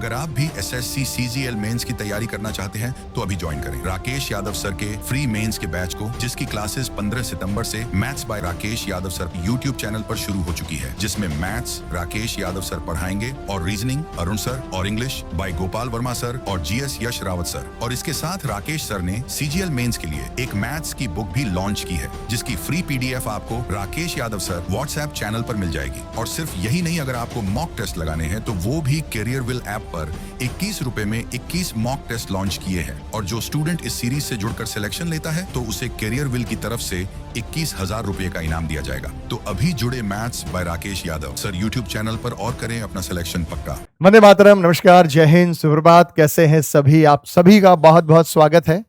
अगर आप भी SSC CGL मेंस की तैयारी करना चाहते हैं तो अभी ज्वाइन करें राकेश यादव सर के फ्री मेंस के बैच को, जिसकी क्लासेस 15 सितंबर से maths by Rakesh Yadav sir YouTube channel पर शुरू हो चुकी है, जिसमें मैथ्स राकेश यादव सर पढ़ाएंगे और रीजनिंग अरुण सर और English by Gopal Verma sir और GS यश रावत सर। और इसके साथ राकेश सर ने CGL मेंस के लिए एक मैथ्स की बुक भी लॉन्च की है, जिसकी फ्री PDF आपको Rakesh Yadav sir WhatsApp channel पर मिल जाएगी। और सिर्फ यही नहीं, अगर आपको मॉक टेस्ट लगाने हैं तो वो भी कैरियर विल ऐप पर 21 रुपए में 21 मॉक टेस्ट लॉन्च किए हैं। और जो स्टूडेंट इस सीरीज से जुड़कर सिलेक्शन लेता है तो उसे कैरियर विल की तरफ से 21,000 रुपए का इनाम दिया जाएगा। तो अभी जुड़े maths by Rakesh Yadav sir YouTube channel पर और करें अपना सिलेक्शन पक्का। वंदे मातरम, नमस्कार, जय हिंद, सुप्रभात। कैसे हैं सभी? आप सभी का बहुत बहुत स्वागत है।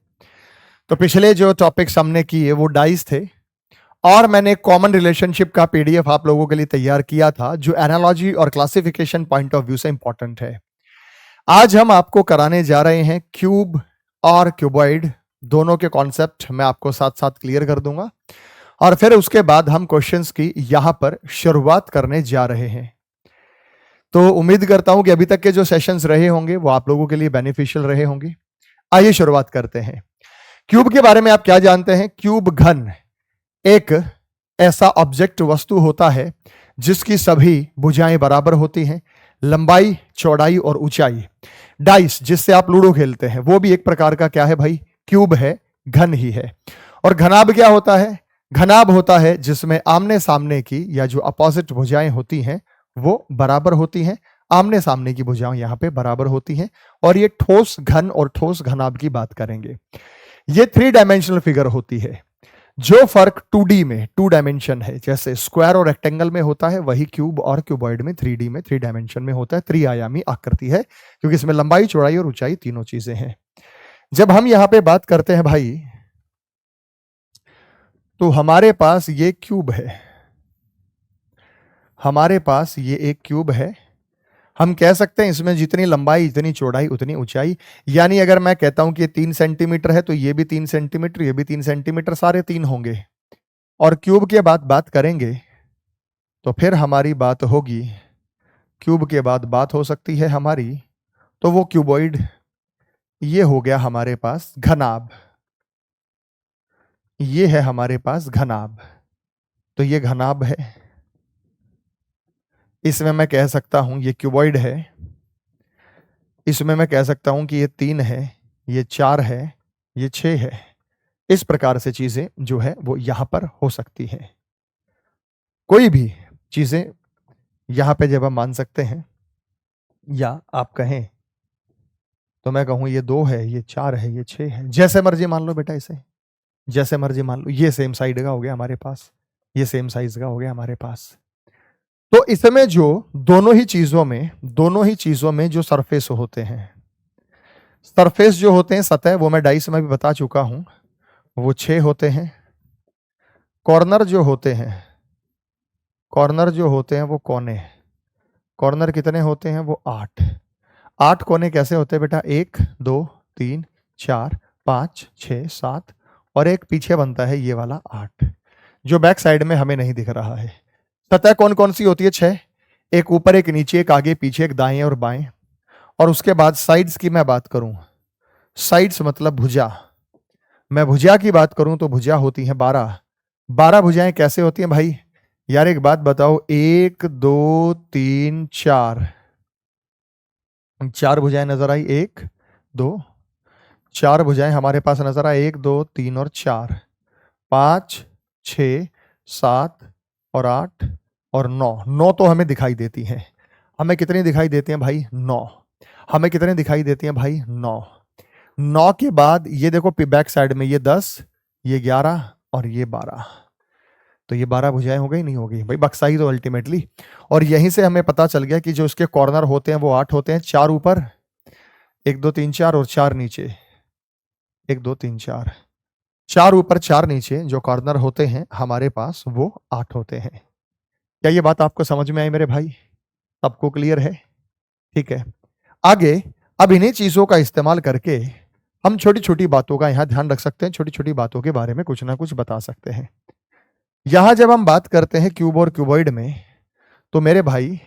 तो पिछले जो टॉपिक्स हमने किए वो डाइस थे और मैंने कॉमन रिलेशनशिप का PDF आप लोगों के लिए तैयार किया था, जो एनालॉजी और क्लासिफिकेशन पॉइंट ऑफ व्यू से इंपॉर्टेंट है। आज हम आपको कराने जा रहे हैं क्यूब और क्यूबॉइड, दोनों के कॉन्सेप्ट मैं आपको साथ साथ क्लियर कर दूंगा और फिर उसके बाद हम क्वेश्चंस की यहां पर शुरुआत करने जा रहे हैं। तो उम्मीद करता हूं कि अभी तक के जो सेशंस रहे होंगे वो आप लोगों के लिए बेनिफिशियल रहे होंगे। आइए शुरुआत करते हैं। क्यूब के बारे में आप क्या जानते हैं? क्यूब घन एक ऐसा ऑब्जेक्ट वस्तु होता है जिसकी सभी भुजाएं बराबर होती हैं, लंबाई, चौड़ाई और ऊंचाई। डाइस जिससे आप लूडो खेलते हैं वो भी एक प्रकार का क्या है भाई? क्यूब है, घन ही है। और घनाभ क्या होता है? घनाभ होता है जिसमें आमने सामने की या जो अपोजिट भुजाएं होती हैं वो बराबर होती हैं। आमने सामने की भुजाएं यहां पे बराबर होती हैं। और ये ठोस घन और ठोस घनाभ की बात करेंगे। ये 3 डायमेंशनल फिगर होती है। जो फर्क 2D में 2 डायमेंशन है, जैसे स्क्वायर और रेक्टेंगल में होता है, वही क्यूब और क्यूबॉइड में 3D में 3 डायमेंशन में होता है। त्रिआयामी आकृति है क्योंकि इसमें लंबाई, चौड़ाई और ऊंचाई तीनों चीजें हैं। जब हम यहां पे बात करते हैं भाई, तो हमारे पास ये क्यूब है, हमारे पास ये एक क्यूब है। हम कह सकते हैं इसमें जितनी लंबाई इतनी चौड़ाई उतनी ऊंचाई। यानी अगर मैं कहता हूं कि ये 3 सेंटीमीटर है तो ये भी 3 सेंटीमीटर, ये भी 3 सेंटीमीटर, सारे 3 होंगे। और क्यूब के बाद बात करेंगे तो फिर हमारी बात होगी, क्यूब के बाद बात हो सकती है हमारी, तो वो क्यूबॉइड। ये हो गया हमारे पास घनाभ, ये है हमारे पास घनाभ। तो ये घनाभ है, इसमें मैं कह सकता हूं ये क्यूबॉइड है। इसमें मैं कह सकता हूं कि ये 3 है, ये 4 है, ये 6 है। इस प्रकार से चीजें जो है वो यहां पर हो सकती हैं। कोई भी चीजें यहां पे जब हम मान सकते हैं, या आप कहें तो मैं कहूं ये 2 है, ये 4 है, ये 6 है, जैसे मर्जी मान लो बेटा, इसे जैसे मर्जी मान लो। ये सेम साइड का हो गया हमारे पास, ये सेम साइज का हो गया हमारे पास। तो इसमें जो दोनों ही चीजों में जो सरफेस होते हैं, सरफेस जो होते हैं, सतह, वो मैं डाइस में भी बता चुका हूं, वो 6 होते हैं। कॉर्नर जो होते हैं, कॉर्नर जो होते हैं वो कोने, कॉर्नर कितने होते हैं? वो 8। 8 कोने कैसे होते हैं बेटा? 1 2 3 4 5 6 7 और एक पीछे बनता है ये वाला 8, जो बैक साइड में हमें नहीं दिख रहा है। सतह कौन कौन सी होती है? 6। एक ऊपर, एक नीचे, एक आगे पीछे, एक दाएं और बाएं। और उसके बाद साइड्स की मैं बात करूं, साइड्स मतलब भुजा। मैं भुजा की बात करूं तो भुजा होती हैं 12। 12 भुजाएं कैसे होती हैं भाई? यार एक बात बताओ, 1 2 3 4, 4 भुजाएं नजर आई? 1 2 4 भुजाएं हमारे पास नजर आई, 1 2 3 और 4, 5 6 7 और 8 और 9। 9 तो हमें दिखाई देती हैं। हमें कितनी दिखाई देती हैं भाई? 9। हमें कितने दिखाई देती हैं भाई? 9। 9 के बाद ये देखो बैक साइड में ये 10, ये 11 और ये 12। तो ये 12 भुजाएं हो गई, नहीं हो गई भाई? बक्सा ही तो अल्टीमेटली। और यहीं से हमें पता चल गया कि जो इसके कॉर्नर होते हैं वो 8 होते हैं। 4 ऊपर, 1 2 3 4 और 4 नीचे, 1 2 3 4, 4 ऊपर 4 नीचे जो कॉर्नर होते हैं हमारे पास वो 8 होते हैं। क्या ये बात आपको समझ में आई मेरे भाई? सबको क्लियर है? ठीक है। आगे अब इन्हीं चीजों का इस्तेमाल करके हम छोटी छोटी बातों का यहां ध्यान रख सकते हैं, छोटी छोटी बातों के बारे में कुछ ना कुछ बता सकते हैं। यहां जब हम बात करते हैं क्यूब और क्यूबॉइड में, तो मेरे भाई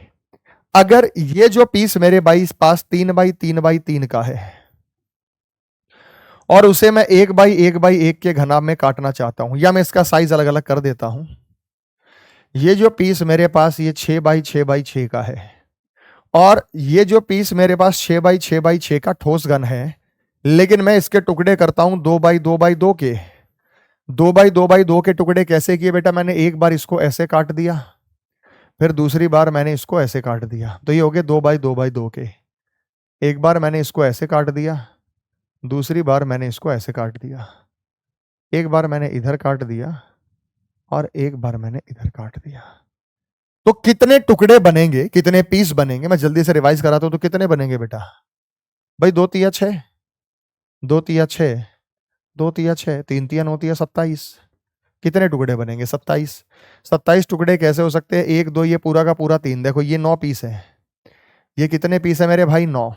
अगर ये जो पीस मेरे पास 3x3x3 का है और उसे मैं 1x1x1 के घनाभ में काटना चाहता हूं, या मैं इसका साइज अलग अलग कर देता हूं। ये जो पीस मेरे पास ये 6x6x6 का है और ये जो पीस मेरे पास 6x6x6 का ठोस घन है, लेकिन मैं इसके टुकड़े करता हूं 2x2x2 के। 2x2x2 के टुकड़े कैसे किए बेटा? मैंने एक बार इसको ऐसे काट दिया, फिर दूसरी बार मैंने इसको ऐसे काट दिया, तो ये हो गए 2x2x2 के। एक बार मैंने इसको ऐसे काट दिया, दूसरी बार मैंने इसको ऐसे काट दिया, एक बार मैंने इधर काट दिया और एक बार मैंने इधर काट दिया। तो कितने टुकड़े बनेंगे, कितने पीस बनेंगे? मैं जल्दी से रिवाइज कराता हूं। तो कितने बनेंगे बेटा? भाई 2×3=6, 2×3=6, 2×3=6, 3×3=9, 27। कितने टुकड़े बनेंगे? 27। 27 टुकड़े कैसे हो सकते हैं? 1 2, ये पूरा का पूरा 3। देखो ये 9 पीस है। ये कितने पीस है मेरे भाई? 9।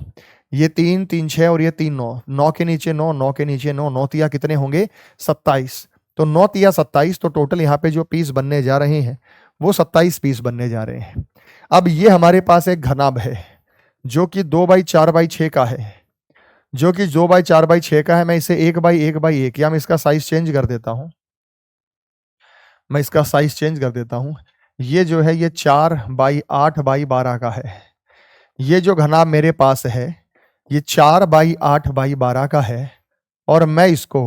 ये 3 3 6 और ये 3 9। 9 के नीचे 9, 9 के नीचे 9, 9 तिया कितने होंगे? 27। तो 9 तिया 27। तो टोटल यहाँ पे जो पीस बनने जा रहे हैं वो 27 पीस बनने जा रहे हैं। अब ये हमारे पास एक घनाभ है जो कि 2x4x6 का है, जो कि 2x4x6 का है। मैं इसे 1x1x1 या मैं इसका साइज चेंज कर देता हूं, मैं इसका साइज चेंज कर देता हूं। ये जो है ये 4x8x12 का है। ये जो घनाभ मेरे पास है ये 4x8x12 का है और मैं इसको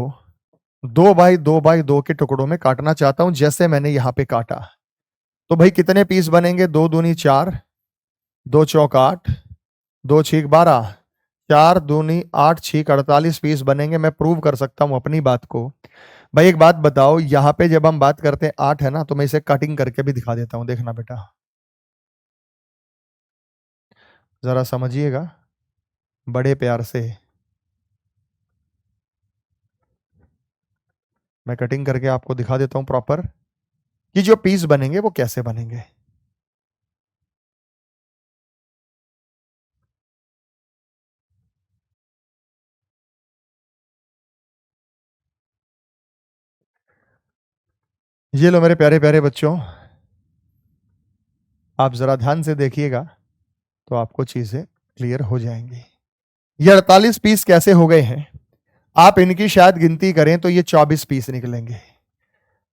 2x2x2 के टुकड़ों में काटना चाहता हूं, जैसे मैंने यहां पे काटा। तो भाई कितने पीस बनेंगे? 2 दूनी 4, 2 चौक 8, 2 छीक 12, 4 दूनी 8 छीक 48 पीस बनेंगे। मैं प्रूव कर सकता हूं अपनी बात को। भाई एक बात बताओ, यहां पे जब हम बात करते हैं 8 है ना, तो मैं इसे कटिंग करके भी दिखा देता हूं। देखना बेटा, जरा समझिएगा बड़े प्यार से। मैं कटिंग करके आपको दिखा देता हूं प्रॉपर कि जो पीस बनेंगे वो कैसे बनेंगे। ये लो मेरे प्यारे प्यारे बच्चों, आप जरा ध्यान से देखिएगा तो आपको चीजें क्लियर हो जाएंगी। ये 48 पीस कैसे हो गए हैं? आप इनकी शायद गिनती करें तो ये 24 पीस निकलेंगे।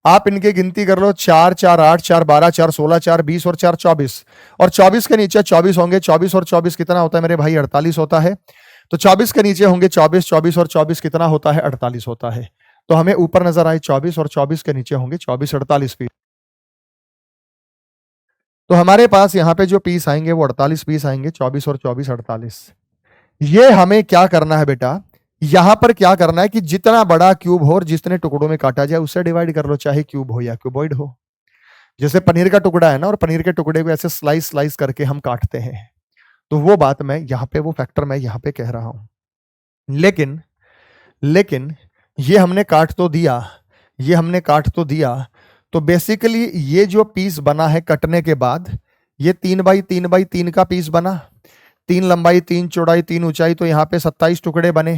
आप इनकी गिनती कर लो, 4 4 8 4 12 4 16 4 20 और 4 24, और 24 के नीचे 24 होंगे। 24 और 24 कितना होता है मेरे भाई? 48 होता है। तो 24 के नीचे होंगे 24, 24 और 24 कितना होता है? 48 होता है। तो हमें ऊपर नजर आए 24 और 24 के नीचे होंगे 24, 48 पीस। तो हमारे पास यहाँ पे जो पीस आएंगे वो 48 पीस आएंगे। 24 और 24 48। ये हमें क्या करना है बेटा? यहां पर क्या करना है कि जितना बड़ा क्यूब हो और जितने टुकड़ों में काटा जाए उससे डिवाइड कर लो, चाहे क्यूब हो या क्यूबॉइड हो। जैसे पनीर का टुकड़ा है ना, और पनीर के टुकड़े को ऐसे स्लाइस स्लाइस करके हम काटते हैं, तो वो बात मैं यहां पे, वो फैक्टर मैं यहां पे कह रहा हूं। लेकिन लेकिन ये हमने काट तो दिया, ये हमने काट तो दिया। तो बेसिकली ये जो पीस बना है कटने के बाद, ये 3x3x3 का पीस बना। 3 लंबाई, 3 चौड़ाई, 3 ऊंचाई, तो यहाँ पे 27 टुकड़े बने।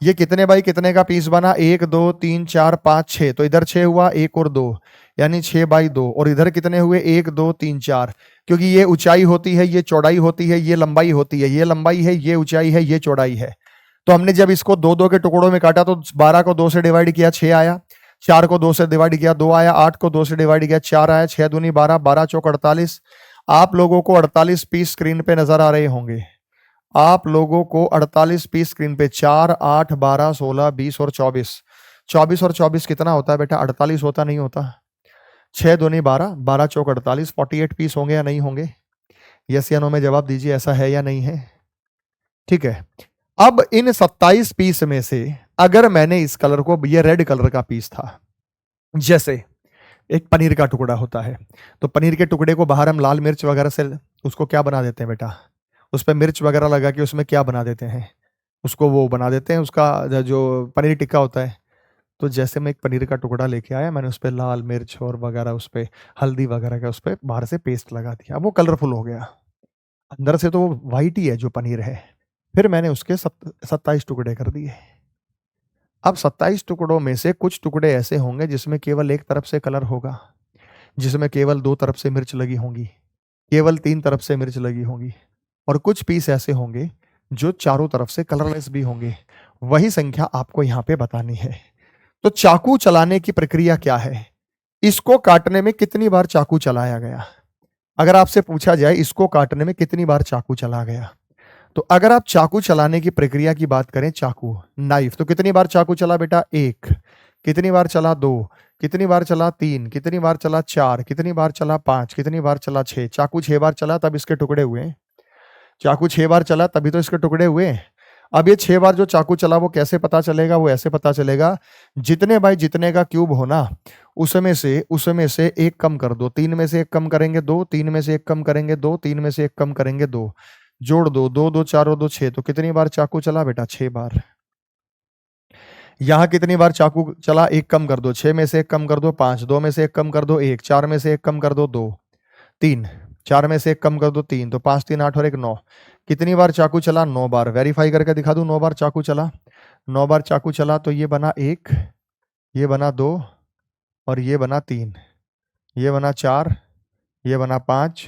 ये कितने बाई कितने का पीस बना? 1 2 3 4 5 6। तो इधर 6 हुआ, 1 और 2 यानी 6x2। और इधर कितने हुए? 1 2 3 4, क्योंकि ये ऊंचाई होती है, ये चौड़ाई होती है, ये लंबाई होती है, ये लंबाई है, ये ऊंचाई है, ये चौड़ाई है। तो हमने जब इसको 2 2 के टुकड़ों में काटा तो 12 को 2 से डिवाइड किया 6 आया, 4 को 2 से डिवाइड किया 2 आया, 8 को 2 से डिवाइड किया 4 आया, 6 दूनी 12, 12 चौक 48। आप लोगों को 48 पीस स्क्रीन पे नजर आ रहे होंगे। आप लोगों को 48 पीस स्क्रीन पे, 4 8 12 16 20 और 24। 24 और 24 कितना होता है बेटा? 48 होता नहीं होता? 6 दूनी 12, 12 चौक 48, 48 पीस होंगे या नहीं होंगे? यस या नो में जवाब दीजिए, ऐसा है या नहीं है? ठीक है। अब इन 27 पीस में से अगर मैंने इस कलर को, ये रेड कलर का पीस था, जैसे एक पनीर का टुकड़ा होता है, तो पनीर के टुकड़े को बाहर हम लाल मिर्च वगैरह से उसको क्या बना देते हैं बेटा? उस पर मिर्च वगैरह लगा के उसमें क्या बना देते हैं? उसको वो बना देते हैं, उसका जो पनीर टिक्का होता है। तो जैसे मैं एक पनीर का टुकड़ा लेके आया, मैंने उस पर लाल मिर्च और वगैरह, उस पर हल्दी वगैरह का, उस पर बाहर से पेस्ट लगा दिया, वो कलरफुल हो गया। अंदर से तो वो वाइट ही है जो पनीर है। फिर मैंने उसके 27 टुकड़े कर दिए। अब 27 टुकड़ों में से कुछ टुकड़े ऐसे होंगे जिसमें केवल एक तरफ से कलर होगा, जिसमें केवल 2 तरफ से मिर्च लगी होंगी। केवल 3 तरफ से मिर्च लगी होंगी, और कुछ पीस ऐसे होंगे जो चारों तरफ से कलरलेस भी होंगे। वही संख्या आपको यहां पे बतानी है। तो चाकू चलाने की प्रक्रिया क्या है, इसको काटने में कितनी बार चाकू चलाया गया? अगर आपसे पूछा जाए इसको काटने में कितनी बार चाकू चला गया, तो अगर आप चाकू चलाने की प्रक्रिया की बात करें, चाकू नाइफ, तो कितनी बार चाकू चला बेटा? 1। कितनी बार चला? 2। कितनी बार चला? 3। कितनी बार चला? 4। कितनी बार चला? 5। कितनी बार चला? 6। चाकू 6 बार चला तब इसके टुकड़े हुए। चाकू 6 बार चला तभी तो इसके टुकड़े हुए। अब ये 6 बार जो चाकू चला वो कैसे पता चलेगा? वो ऐसे पता चलेगा, जितने बाई जितने का क्यूब होना उसमें से एक कम कर दो। 3 में से एक कम करेंगे 2, 3 में से एक कम करेंगे 2, 3 में से एक कम करेंगे 2, जोड़ दो, 2 2 4 और 2 6। तो कितनी बार चाकू चला बेटा? 6 बार। यहां कितनी बार चाकू चला? एक कम कर दो, 6 में से एक कम कर दो 5, 2 में से एक कम कर दो 1, 4 में से एक कम कर दो 2, 3, 4 में से एक कम कर दो 3, तो 5 3 8 और 1 9। कितनी बार चाकू चला? 9 बार। वेरीफाई करके दिखा दूं, 9 बार चाकू चला। 9 बार चाकू चला तो ये बना 1, ये बना 2 और ये बना 3, ये बना 4, ये बना 5,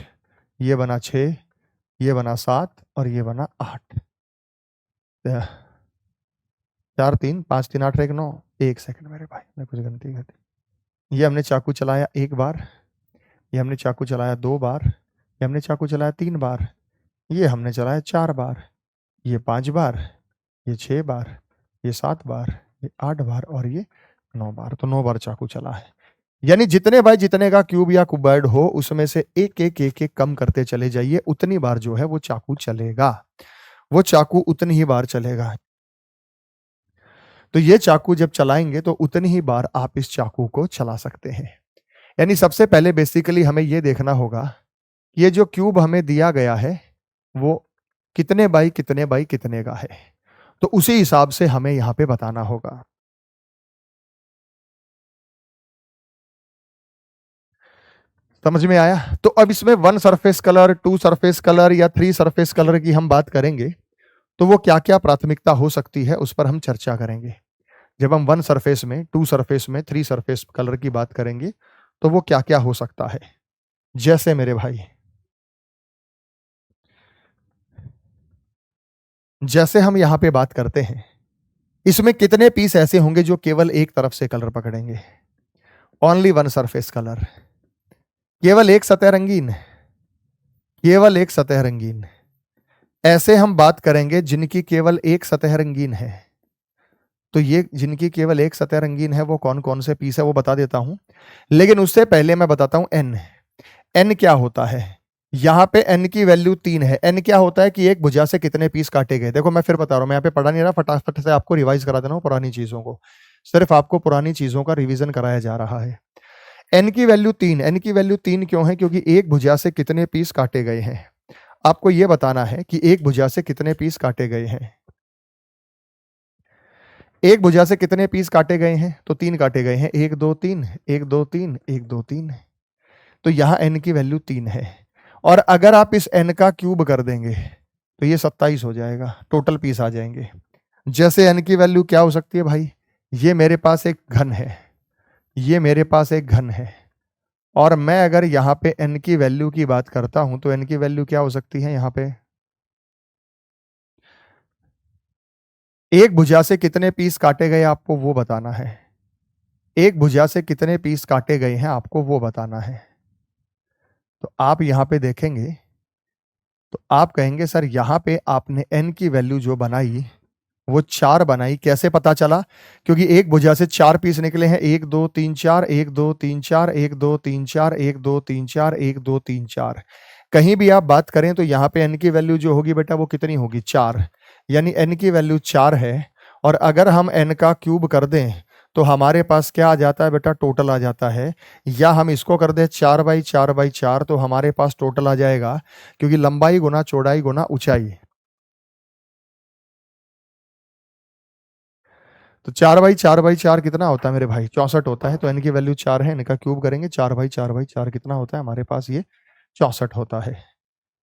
ये बना 6, ये बना 7 और ये बना 8। 4 3 5 3 8 1 9। एक सेकंड मेरे भाई, मैं कुछ गलती कर दी। ये हमने चाकू चलाया 1 बार, ये हमने चाकू चलाया 2 बार, ये हमने चाकू चलाया 3 बार, ये हमने चलाया 4 बार, ये 5 बार, ये 6 बार, ये 7 बार, ये 8 बार और ये 9 बार। तो 9 बार चाकू चला है। यानी जितने बाई जितने का क्यूब या क्यूबॉइड हो उसमें से एक एक एक एक कम करते चले जाइए, उतनी बार जो है वो चाकू चलेगा, वो चाकू उतनी ही बार चलेगा। तो ये चाकू जब चलाएंगे तो उतनी ही बार आप इस चाकू को चला सकते हैं। यानी सबसे पहले बेसिकली हमें ये देखना होगा, ये जो क्यूब हमें दिया गया है वो कितने बाई कितने का है, तो उसी हिसाब से हमें यहां पे बताना होगा। समझ में आया? तो अब इसमें 1 सरफेस कलर, 2 सरफेस कलर या 3 सरफेस कलर की हम बात करेंगे, तो वो क्या क्या प्राथमिकता हो सकती है उस पर हम चर्चा करेंगे। जब हम 1 सरफेस में, 2 सरफेस में, 3 सरफेस कलर की बात करेंगे तो वो क्या क्या हो सकता है। जैसे मेरे भाई, जैसे हम यहां पे बात करते हैं, इसमें कितने पीस ऐसे होंगे जो केवल एक तरफ से कलर पकड़ेंगे? ओनली 1 सरफेस कलर, केवल एक सतह रंगीन, केवल एक सतह रंगीन। ऐसे हम बात करेंगे जिनकी केवल एक सतह रंगीन है। तो ये जिनकी केवल एक सतह रंगीन है वो कौन कौन से पीस है वो बता देता हूं, लेकिन उससे पहले मैं बताता हूं एन। एन क्या होता है? यहां पे एन की वैल्यू 3 है। एन क्या होता है कि एक भुजा से कितने पीस काटे गए। देखो मैं फिर बता रहा हूं, मैं यहाँ पे पढ़ा नहीं रहा, फटाफट से आपको रिवाइज करा देना हूं पुरानी चीजों को, सिर्फ आपको पुरानी चीजों का रिवीजन कराया जा रहा है। एन की वैल्यू 3, एन की वैल्यू 3 क्यों है? क्योंकि एक भुजा से कितने पीस काटे गए हैं, आपको यह बताना है कि एक भुजा से कितने पीस काटे गए हैं। एक भुजा से कितने पीस काटे गए हैं? तो 3 काटे गए हैं, 1 2 3, 1 2 3, 1 2 3। तो यहां एन की वैल्यू 3 है, और अगर आप इस एन का क्यूब कर देंगे तो ये 27 हो जाएगा, टोटल पीस आ जाएंगे। जैसे एन की वैल्यू क्या हो सकती है भाई? ये मेरे पास एक घन है, ये मेरे पास एक घन है, और मैं अगर यहां पे एन की वैल्यू की बात करता हूं तो एन की वैल्यू क्या हो सकती है? यहां पे एक भुजा से कितने पीस काटे गए आपको वो बताना है। एक भुजा से कितने पीस काटे गए हैं आपको वो बताना है। तो आप यहां पे देखेंगे तो आप कहेंगे सर यहां पे आपने n की वैल्यू जो बनाई वो 4 बनाई, कैसे पता चला? क्योंकि एक भुजा से 4 पीस निकले हैं, 1 2 3 4, 1 2 3 4, 1 2 3 4, 1 2 3 4, 1 2 3 4। कहीं भी आप बात करें तो यहाँ पे n की वैल्यू जो होगी बेटा वो कितनी होगी? 4। यानी n की वैल्यू 4 है, और अगर हम n का क्यूब कर दें तो हमारे पास क्या आ जाता है बेटा? टोटल आ जाता है। या हम इसको कर दें 4 बाई 4 बाई 4, तो हमारे पास टोटल आ जाएगा, क्योंकि लंबाई गुना चौड़ाई गुना ऊंचाई। तो 4 बाई 4 बाई 4 कितना होता है मेरे भाई? 64 होता है। तो n की वैल्यू 4 है, n का क्यूब करेंगे 4 बाई 4 बाई 4 कितना होता है हमारे पास? ये 64 होता है।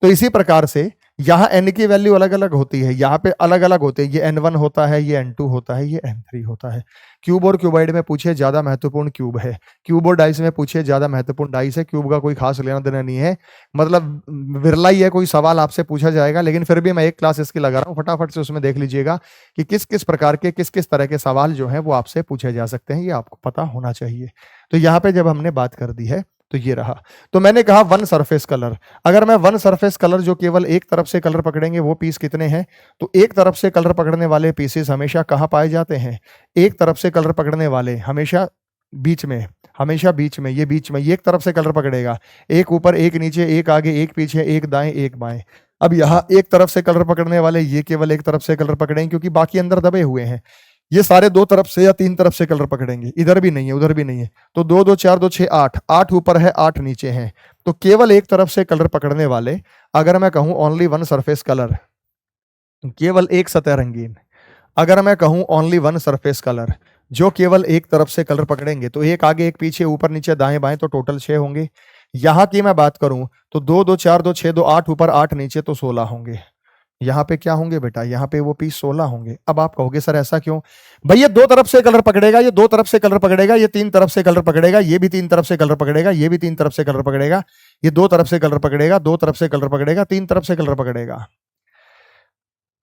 तो इसी प्रकार से यहाँ n की वैल्यू अलग अलग होती है, यहाँ पे अलग अलग होते हैं, ये n1 होता है, ये n2 होता है, ये n3 होता है। क्यूब और क्यूबॉइड में पूछे ज्यादा महत्वपूर्ण क्यूब है, क्यूब और डाइस में पूछे ज्यादा महत्वपूर्ण डाइस है। क्यूब का कोई खास लेना देना नहीं है, मतलब विरला ही है कोई सवाल आपसे पूछा जाएगा, लेकिन फिर भी मैं एक क्लास इसकी लगा रहा हूँ, फटाफट से उसमें देख लीजिएगा कि किस किस प्रकार के किस किस तरह के सवाल जो है वो आपसे पूछे जा सकते हैं, ये आपको पता होना चाहिए। तो यहाँ पे जब हमने बात कर दी है तो ये रहा। तो मैंने कहा वन सरफेस कलर, अगर मैं वन सरफेस कलर जो केवल एक तरफ से कलर पकड़ेंगे वो पीस कितने हैं, तो एक तरफ से कलर पकड़ने वाले पीसेस हमेशा कहाँ पाए जाते हैं, एक तरफ से कलर पकड़ने वाले हमेशा बीच में, हमेशा बीच में, ये बीच में, ये एक तरफ से कलर पकड़ेगा, एक ऊपर एक नीचे एक आगे एक पीछे एक दाएं एक बाएं। अब यहाँ एक तरफ से कलर पकड़ने वाले ये केवल एक तरफ से कलर पकड़ेंगे क्योंकि बाकी अंदर दबे हुए हैं, ये सारे दो तरफ से या तीन तरफ से कलर पकड़ेंगे, इधर भी नहीं है उधर भी नहीं है। तो 2 2 4 2 6 8, 8 ऊपर है 8 नीचे है, तो केवल एक तरफ से कलर पकड़ने वाले, अगर मैं कहूं ओनली वन सरफेस कलर, केवल एक सतह रंगीन, अगर मैं कहूं ओनली वन सरफेस कलर जो केवल एक तरफ से कलर पकड़ेंगे, तो एक आगे एक पीछे ऊपर नीचे दाएं बाएं, तो टोटल 6 होंगे। यहां की मैं बात करूं तो 2 2 4 2 6 2 8 ऊपर 8 नीचे, तो 16 होंगे। यहाँ पे क्या होंगे बेटा, यहाँ पे वो पीस 16 होंगे। अब आप कहोगे सर ऐसा क्यों, भाई ये दो तरफ से कलर पकड़ेगा, ये दो तरफ से कलर पकड़ेगा, ये तीन तरफ से कलर पकड़ेगा, ये भी तीन तरफ से कलर पकड़ेगा, ये भी तीन तरफ से कलर पकड़ेगा, ये दो तरफ से कलर पकड़ेगा, दो तरफ से कलर पकड़ेगा, तीन तरफ से कलर पकड़ेगा।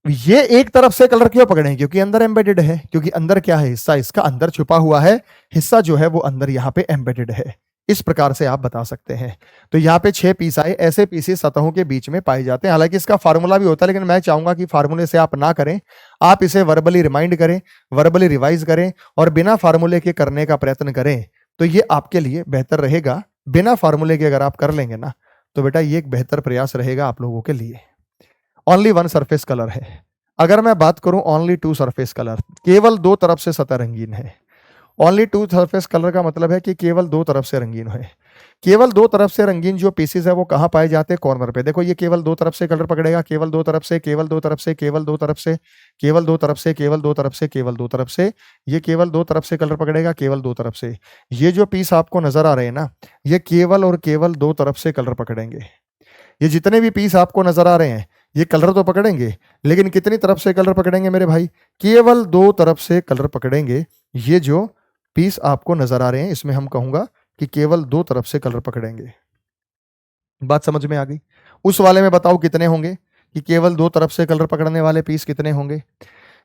ये एक तरफ से कलर क्यों पकड़ेंगे, क्योंकि अंदर एम्बेडेड है, क्योंकि अंदर क्या है, हिस्सा इसका अंदर छुपा हुआ है, हिस्सा जो है वो अंदर यहाँ पे एम्बेडेड है। इस प्रकार से आप बता सकते हैं। तो यहाँ पे 6 पीस आए, ऐसे पीसेस सतहों के बीच में पाए जाते हैं। हालांकि इसका फार्मूला भी होता है, लेकिन मैं चाहूंगा कि फार्मूले से आप ना करें, आप इसे वर्बली रिमाइंड करें, वर्बली रिवाइज करें और बिना फार्मूले के करने का प्रयत्न करें, तो ये आपके लिए बेहतर रहेगा। बिना फार्मूले के अगर आप कर लेंगे ना, तो बेटा ये एक बेहतर प्रयास रहेगा आप लोगों के लिए। ओनली वन सरफेस कलर है। अगर मैं बात करूं ओनली टू सरफेस कलर, केवल दो तरफ से सतह रंगीन है। ओनली टू सरफेस कलर का मतलब है कि केवल दो तरफ से रंगीन है। केवल दो तरफ से रंगीन जो पीसेस है वो कहाँ पाए जाते हैं, कॉर्नर पे। देखो ये केवल दो तरफ से कलर पकड़ेगा, केवल दो तरफ से, केवल दो तरफ से, केवल दो तरफ से, केवल दो तरफ से, केवल दो तरफ से, केवल दो तरफ से, ये केवल दो तरफ से कलर पकड़ेगा, केवल दो तरफ से। ये जो पीस आपको नजर आ रहे हैं ना, ये केवल और केवल दो तरफ से कलर पकड़ेंगे। ये जितने भी पीस आपको नजर आ रहे हैं ये कलर तो पकड़ेंगे, लेकिन कितनी तरफ से कलर पकड़ेंगे मेरे भाई, केवल दो तरफ से कलर पकड़ेंगे। ये जो पीस आपको नजर आ रहे हैं इसमें हम कहूंगा कि केवल दो तरफ से कलर पकड़ेंगे। बात समझ में आ गई। उस वाले में बताओ कितने होंगे, कि केवल दो तरफ से कलर पकड़ने वाले पीस कितने होंगे।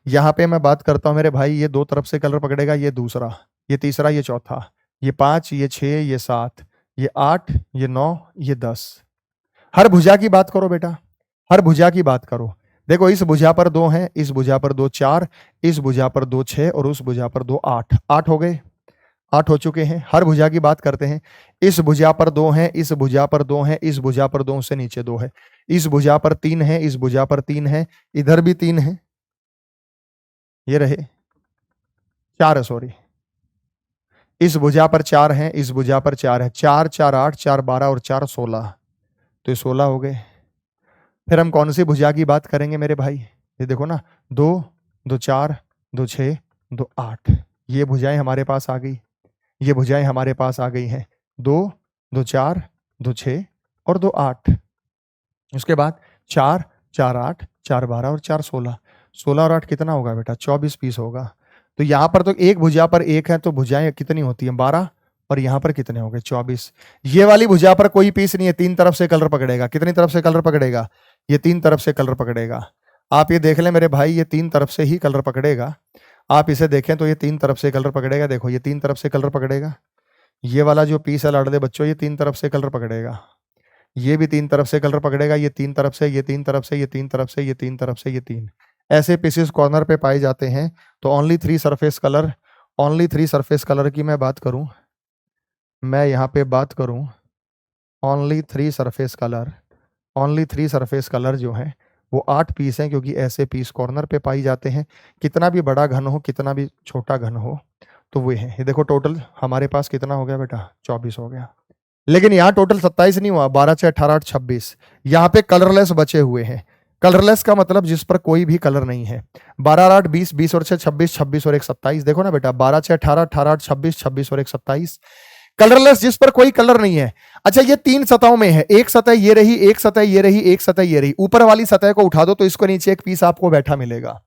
यहां पे मैं बात करता हूं मेरे भाई, ये दो तरफ से कलर पकड़ेगा, ये दूसरा, ये तीसरा, ये चौथा, ये 5, ये 6, ये 7, ये 8, ये 9, ये 10। हर भुजा की बात करो बेटा, हर भुजा की बात करो। देखो इस भुजा पर 2 हैं, इस भुजा पर 2 4, इस भुजा पर 2 6 और उस भुजा पर 2 8। 8 हो गए, 8 हो चुके हैं। हर भुजा की बात करते हैं। इस भुजा पर 2 हैं, इस भुजा पर 2 हैं, इस भुजा पर 2 से नीचे 2 है, इस भुजा पर 3 है, इस भुजा पर 3 है, इधर भी 3 है, ये रहे 4 है, सॉरी, इस भुजा पर 4 है, इस भुजा पर 4 है, 4 4 8 4 12 और 4 16, तो ये 16 हो गए। फिर हम कौन सी भुजा की बात करेंगे मेरे भाई, ये देखो ना, 2 2 4 2 6 2 8, ये भुजाएं हमारे पास आ गई, ये भुजाएं हमारे पास आ गई हैं। 2 2 4 2 6 और 2 8। उसके बाद 4 4 8 4 12 और 4 16, 16 और 8 कितना होगा बेटा, 24 पीस होगा। तो यहाँ पर तो एक भुजा पर एक है, तो भुजाएं कितनी होती हैं, 12, और यहाँ पर कितने हो गए, 24। ये वाली भुजा पर कोई पीस नहीं है, तीन तरफ से कलर पकड़ेगा। कितनी तरफ से कलर पकड़ेगा, ये तीन तरफ से कलर पकड़ेगा। आप ये देख लें मेरे भाई, ये तीन तरफ से ही कलर पकड़ेगा। आप इसे देखें तो ये तीन तरफ से कलर पकड़ेगा। देखो ये तीन तरफ से कलर पकड़ेगा, ये वाला जो पीस है लाडले बच्चों, ये तीन तरफ से कलर पकड़ेगा, ये भी तीन तरफ से कलर पकड़ेगा, ये तीन तरफ से, ये तीन तरफ से, ये तीन तरफ से, ये तीन तरफ से, ये तीन, ऐसे पीसेस कॉर्नर पे पाए जाते हैं। तो only 3 surface colour, only 3 surface colour की मैं बात करूं, मैं यहाँ पे बात करूं only 3 surface colour, only 3 surface colour जो है वो 8 पीस हैं, क्योंकि ऐसे पीस कॉर्नर पे पाई जाते हैं। कितना भी बड़ा घन हो, कितना भी छोटा घन हो, तो वो है। ये देखो टोटल हमारे पास कितना हो गया बेटा, 24 हो गया। लेकिन यहाँ टोटल 27 नहीं हुआ, 12 6 18 8 26। यहाँ पे कलरलेस बचे हुए हैं। कलरलेस का मतलब जिस पर कोई भी कलर नहीं है। 12 8 20, 20 और 6 26, 26 और 1 27। देखो ना बेटा, 12 6 18 18 8 26, 26 और 1 27। कलरलेस जिस पर कोई कलर नहीं है। अच्छा, ये 3 सतहों में है, एक सतह ये रही, एक सतह ये रही, एक सतह ये रही। ऊपर वाली सतह को उठा दो तो इसको नीचे एक पीस आपको बैठा मिलेगा।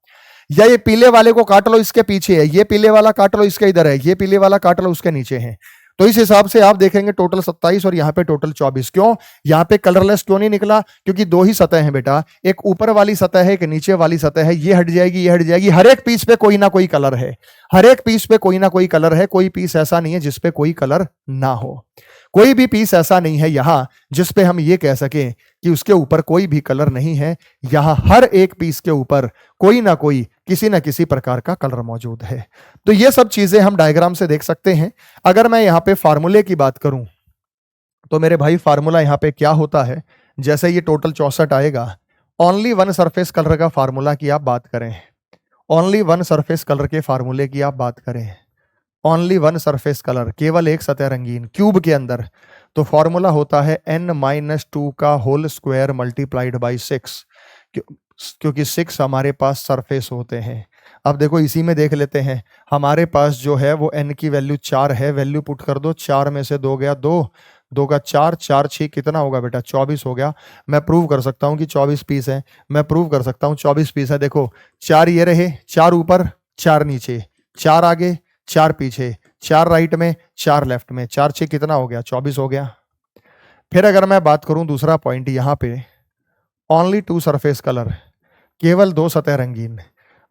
या ये पीले वाले को काट लो, इसके पीछे है, ये पीले वाला काट लो, इसके इधर है, ये पीले वाला काट लो, उसके नीचे है। तो इस हिसाब से आप देखेंगे टोटल 27 और यहाँ पे टोटल 24। क्यों यहाँ पे कलरलेस क्यों नहीं निकला? क्योंकि 2 ही सतह हैं बेटा, एक ऊपर वाली सतह है, एक नीचे वाली सतह है। ये हट जाएगी, ये हट जाएगी। हर एक पीस पे कोई ना कोई कलर है, हर एक पीस पे कोई ना कोई कलर है। कोई पीस ऐसा नहीं है जिसपे कोई कलर ना हो। कोई भी पीस ऐसा नहीं है यहां जिसपे हम ये कह सकें कि उसके ऊपर कोई भी कलर नहीं है। यहां हर एक पीस के ऊपर कोई ना कोई किसी ना किसी प्रकार का कलर मौजूद है। तो ये सब चीजें हम डायग्राम से देख सकते हैं। अगर मैं यहां पे फार्मूले की बात करूं तो मेरे भाई फार्मूला यहां पे क्या होता है? जैसे ये टोटल 64 आएगा, ओनली वन सरफेस कलर का फार्मूला की आप बात करें, ओनली वन सरफेस कलर के फार्मूले की आप बात करें, ओनली वन सरफेस कलर, केवल एक सतह रंगीन क्यूब के अंदर, तो फॉर्मूला होता है n-2 का होल स्क्वायर मल्टीप्लाइड बाई 6, क्योंकि 6 हमारे पास सरफेस होते हैं। अब देखो इसी में देख लेते हैं, हमारे पास जो है वो n की वैल्यू 4 है, वैल्यू पुट कर दो, 4 में से 2 गया 2, 2 का 4, 4 6 कितना होगा बेटा? 24 हो गया। मैं प्रूव कर सकता हूँ कि 24 पीस है, मैं प्रूव कर सकता हूँ 24 पीस है। देखो 4 ये रहे, 4 ऊपर 4 नीचे, 4 आगे 4 पीछे, 4 राइट में 4 लेफ्ट में, 4 6 कितना हो गया? 24 हो गया। फिर अगर मैं बात करूं दूसरा पॉइंट यहाँ पे, ओनली 2 सरफेस कलर, केवल 2 सतह रंगीन।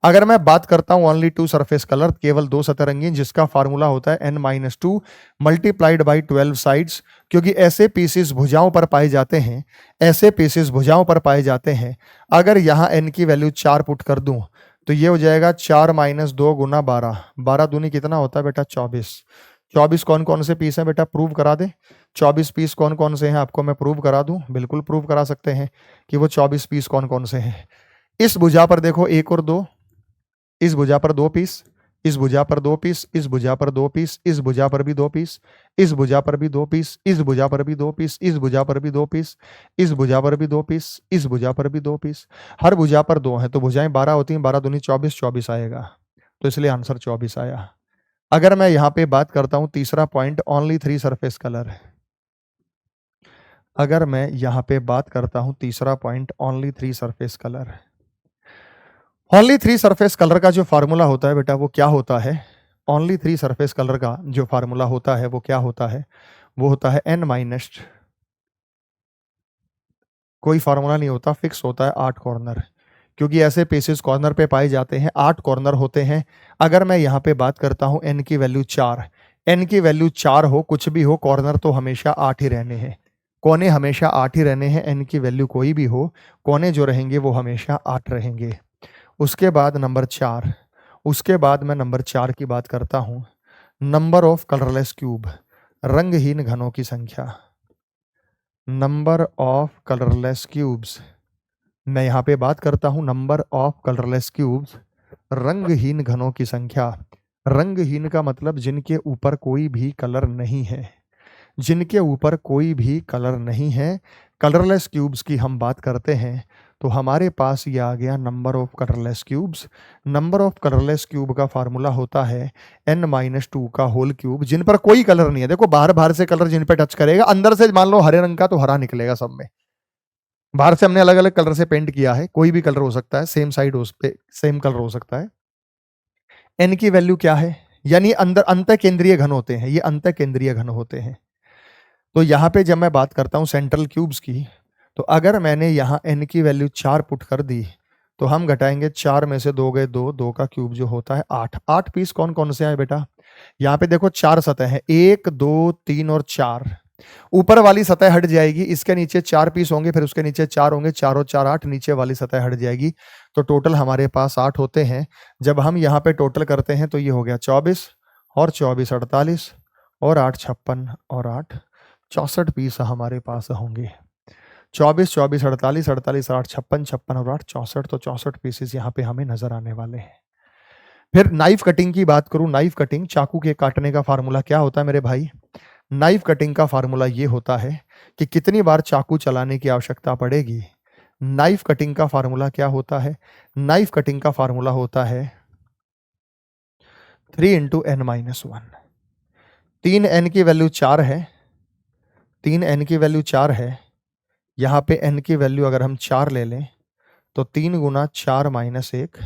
अगर मैं बात करता हूं ओनली 2 सरफेस कलर, केवल 2 सतह रंगीन, जिसका फार्मूला होता है n-2 मल्टीप्लाइड बाई 12 साइड्स, क्योंकि ऐसे पीसेस भुजाओं पर पाए जाते हैं, ऐसे पीसेस भुजाओं पर पाए जाते हैं। अगर यहाँ n की वैल्यू 4 पुट कर दूं तो ये हो जाएगा 4 - 2 गुना 12, 12 दूनी कितना होता है बेटा? 24। 24 कौन कौन से पीस हैं बेटा? प्रूव करा दे। 24 पीस कौन कौन से हैं आपको मैं प्रूव करा दूं? बिल्कुल प्रूव करा सकते हैं कि वो 24 पीस कौन कौन से हैं। इस भुजा पर देखो 1 और 2, इस भुजा पर 2 पीस, इस भुजा पर 2 पीस, इस भुजा पर 2 पीस, इस भुजा पर भी 2 पीस, इस भुजा पर भी 2 पीस, इस भुजा पर भी 2 पीस, इस भुजा पर भी 2 पीस, इस भुजा पर भी 2 पीस, इस भुजा पर भी 2 पीस। हर भुजा पर 2 है तो भुजाएं 12 होती हैं, 12 दूनी 24, 24 आएगा, तो इसलिए आंसर 24 आया। अगर मैं यहां पे बात करता हूं तीसरा पॉइंट, ओनली 3 सरफेस कलर, अगर मैं यहां पे बात करता हूं तीसरा point, only 3 surface colour, only 3 surface colour का जो फार्मूला होता है बेटा वो क्या होता है? ओनली 3 सरफेस कलर का जो फार्मूला होता है वो क्या होता है? वो होता है n-, कोई फार्मूला नहीं होता, फिक्स होता है 8 कॉर्नर, क्योंकि ऐसे पीसेस कॉर्नर पे पाए जाते हैं, 8 कॉर्नर होते हैं। अगर मैं यहाँ पे बात करता हूँ n की वैल्यू 4, n की वैल्यू 4 हो, कुछ भी हो, कॉर्नर तो हमेशा 8 ही रहने हैं, कोने हमेशा 8 ही रहने हैं। n की वैल्यू कोई भी हो, कोने जो रहेंगे वो हमेशा 8 रहेंगे। उसके बाद नंबर 4, उसके बाद मैं नंबर 4 की बात करता हूं, नंबर ऑफ कलरलेस क्यूब, रंगहीन घनों की संख्या, नंबर ऑफ कलरलेस क्यूब्स। मैं यहां पे बात करता हूं नंबर ऑफ कलरलेस क्यूब्स, रंगहीन घनों की संख्या। रंगहीन का मतलब जिनके ऊपर कोई भी कलर नहीं है, जिनके ऊपर कोई भी कलर नहीं है। कलरलेस क्यूब्स की हम बात करते हैं तो हमारे पास ये आ गया number of colourless cubes. Number of colourless cube का फार्मूला होता है n-2 का होल क्यूब, जिन पर कोई कलर नहीं है। देखो बाहर बाहर से कलर जिन पे टच करेगा, अंदर से मान लो हरे रंग का तो हरा निकलेगा सब में। बाहर से हमने अलग अलग कलर से पेंट किया है, कोई भी कलर हो सकता है, सेम साइड उस पे सेम कलर हो सकता है। n की वैल्यू क्या है? यानी अंदर अंत केंद्रीय घन होते हैं, ये अंत केंद्रीय घन होते हैं। तो यहाँ पे जब मैं बात करता हूँ सेंट्रल क्यूब्स की, तो अगर मैंने यहाँ n की वैल्यू 4 पुट कर दी तो हम घटाएंगे, 4 में से 2 गए 2, 2 का क्यूब जो होता है 8। 8 पीस कौन कौन से आए बेटा? यहाँ पे देखो 4 सतह है, 1 2 3 और 4। ऊपर वाली सतह हट जाएगी, इसके नीचे 4 पीस होंगे, फिर उसके नीचे 4 होंगे, 4 और 4 8, नीचे वाली सतह हट जाएगी, तो टोटल हमारे पास 8 होते हैं। जब हम यहाँ पे टोटल करते हैं तो ये हो गया 24 और 24 48 और 8 56 और 8 64 पीस हमारे पास होंगे। 24 24 48 48 8 56 56 और 8 64, तो 64 पीसेस यहाँ पे हमें नजर आने वाले हैं। फिर नाइफ कटिंग की बात करूं, नाइफ कटिंग, चाकू के काटने का फार्मूला क्या होता है मेरे भाई? नाइफ कटिंग का फार्मूला ये होता है कि कितनी बार चाकू चलाने की आवश्यकता पड़ेगी। नाइफ कटिंग का फार्मूला क्या होता है? नाइफ कटिंग का फार्मूला होता है 3 × n-1। 3n की वैल्यू 4 है, 3n की वैल्यू 4 है। यहां पे n की वैल्यू अगर हम 4 ले लें तो 3 गुना 4 माइनस 1,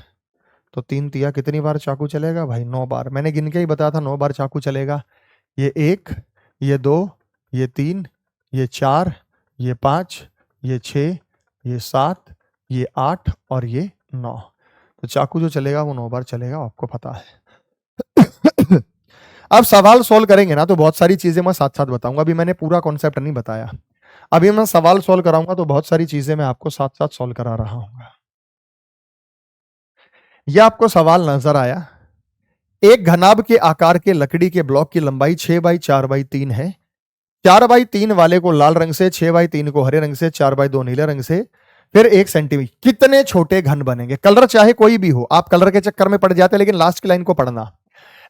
तो 3 तिया कितनी बार चाकू चलेगा भाई? 9 बार। मैंने गिन के ही बताया था 9 बार चाकू चलेगा। ये 1, ये 2, ये 3, ये 4, ये 5, ये 6, ये 7, ये 8 और ये 9। तो चाकू जो चलेगा वो 9 बार चलेगा, आपको पता है। अब सवाल सोल्व करेंगे ना तो बहुत सारी चीजें मैं साथ साथ बताऊंगा। अभी मैंने पूरा कॉन्सेप्ट नहीं बताया। अभी मैं सवाल सोल्व कराऊंगा तो बहुत सारी चीजें मैं आपको साथ साथ सोल्व करा रहा हूं। यह आपको सवाल नजर आया? एक घनाभ के आकार के लकड़ी के ब्लॉक की लंबाई 6 बाई 4 बाई 3 है। 4 बाई 3 वाले को लाल रंग से, 6 बाई 3 को हरे रंग से, 4 बाई 2 नीले रंग से, फिर 1 सेंटीमीटर। कितने छोटे घन बनेंगे? कलर चाहे कोई भी हो, आप कलर के चक्कर में पड़ जाते हैं, लेकिन लास्ट की लाइन को पढ़ना।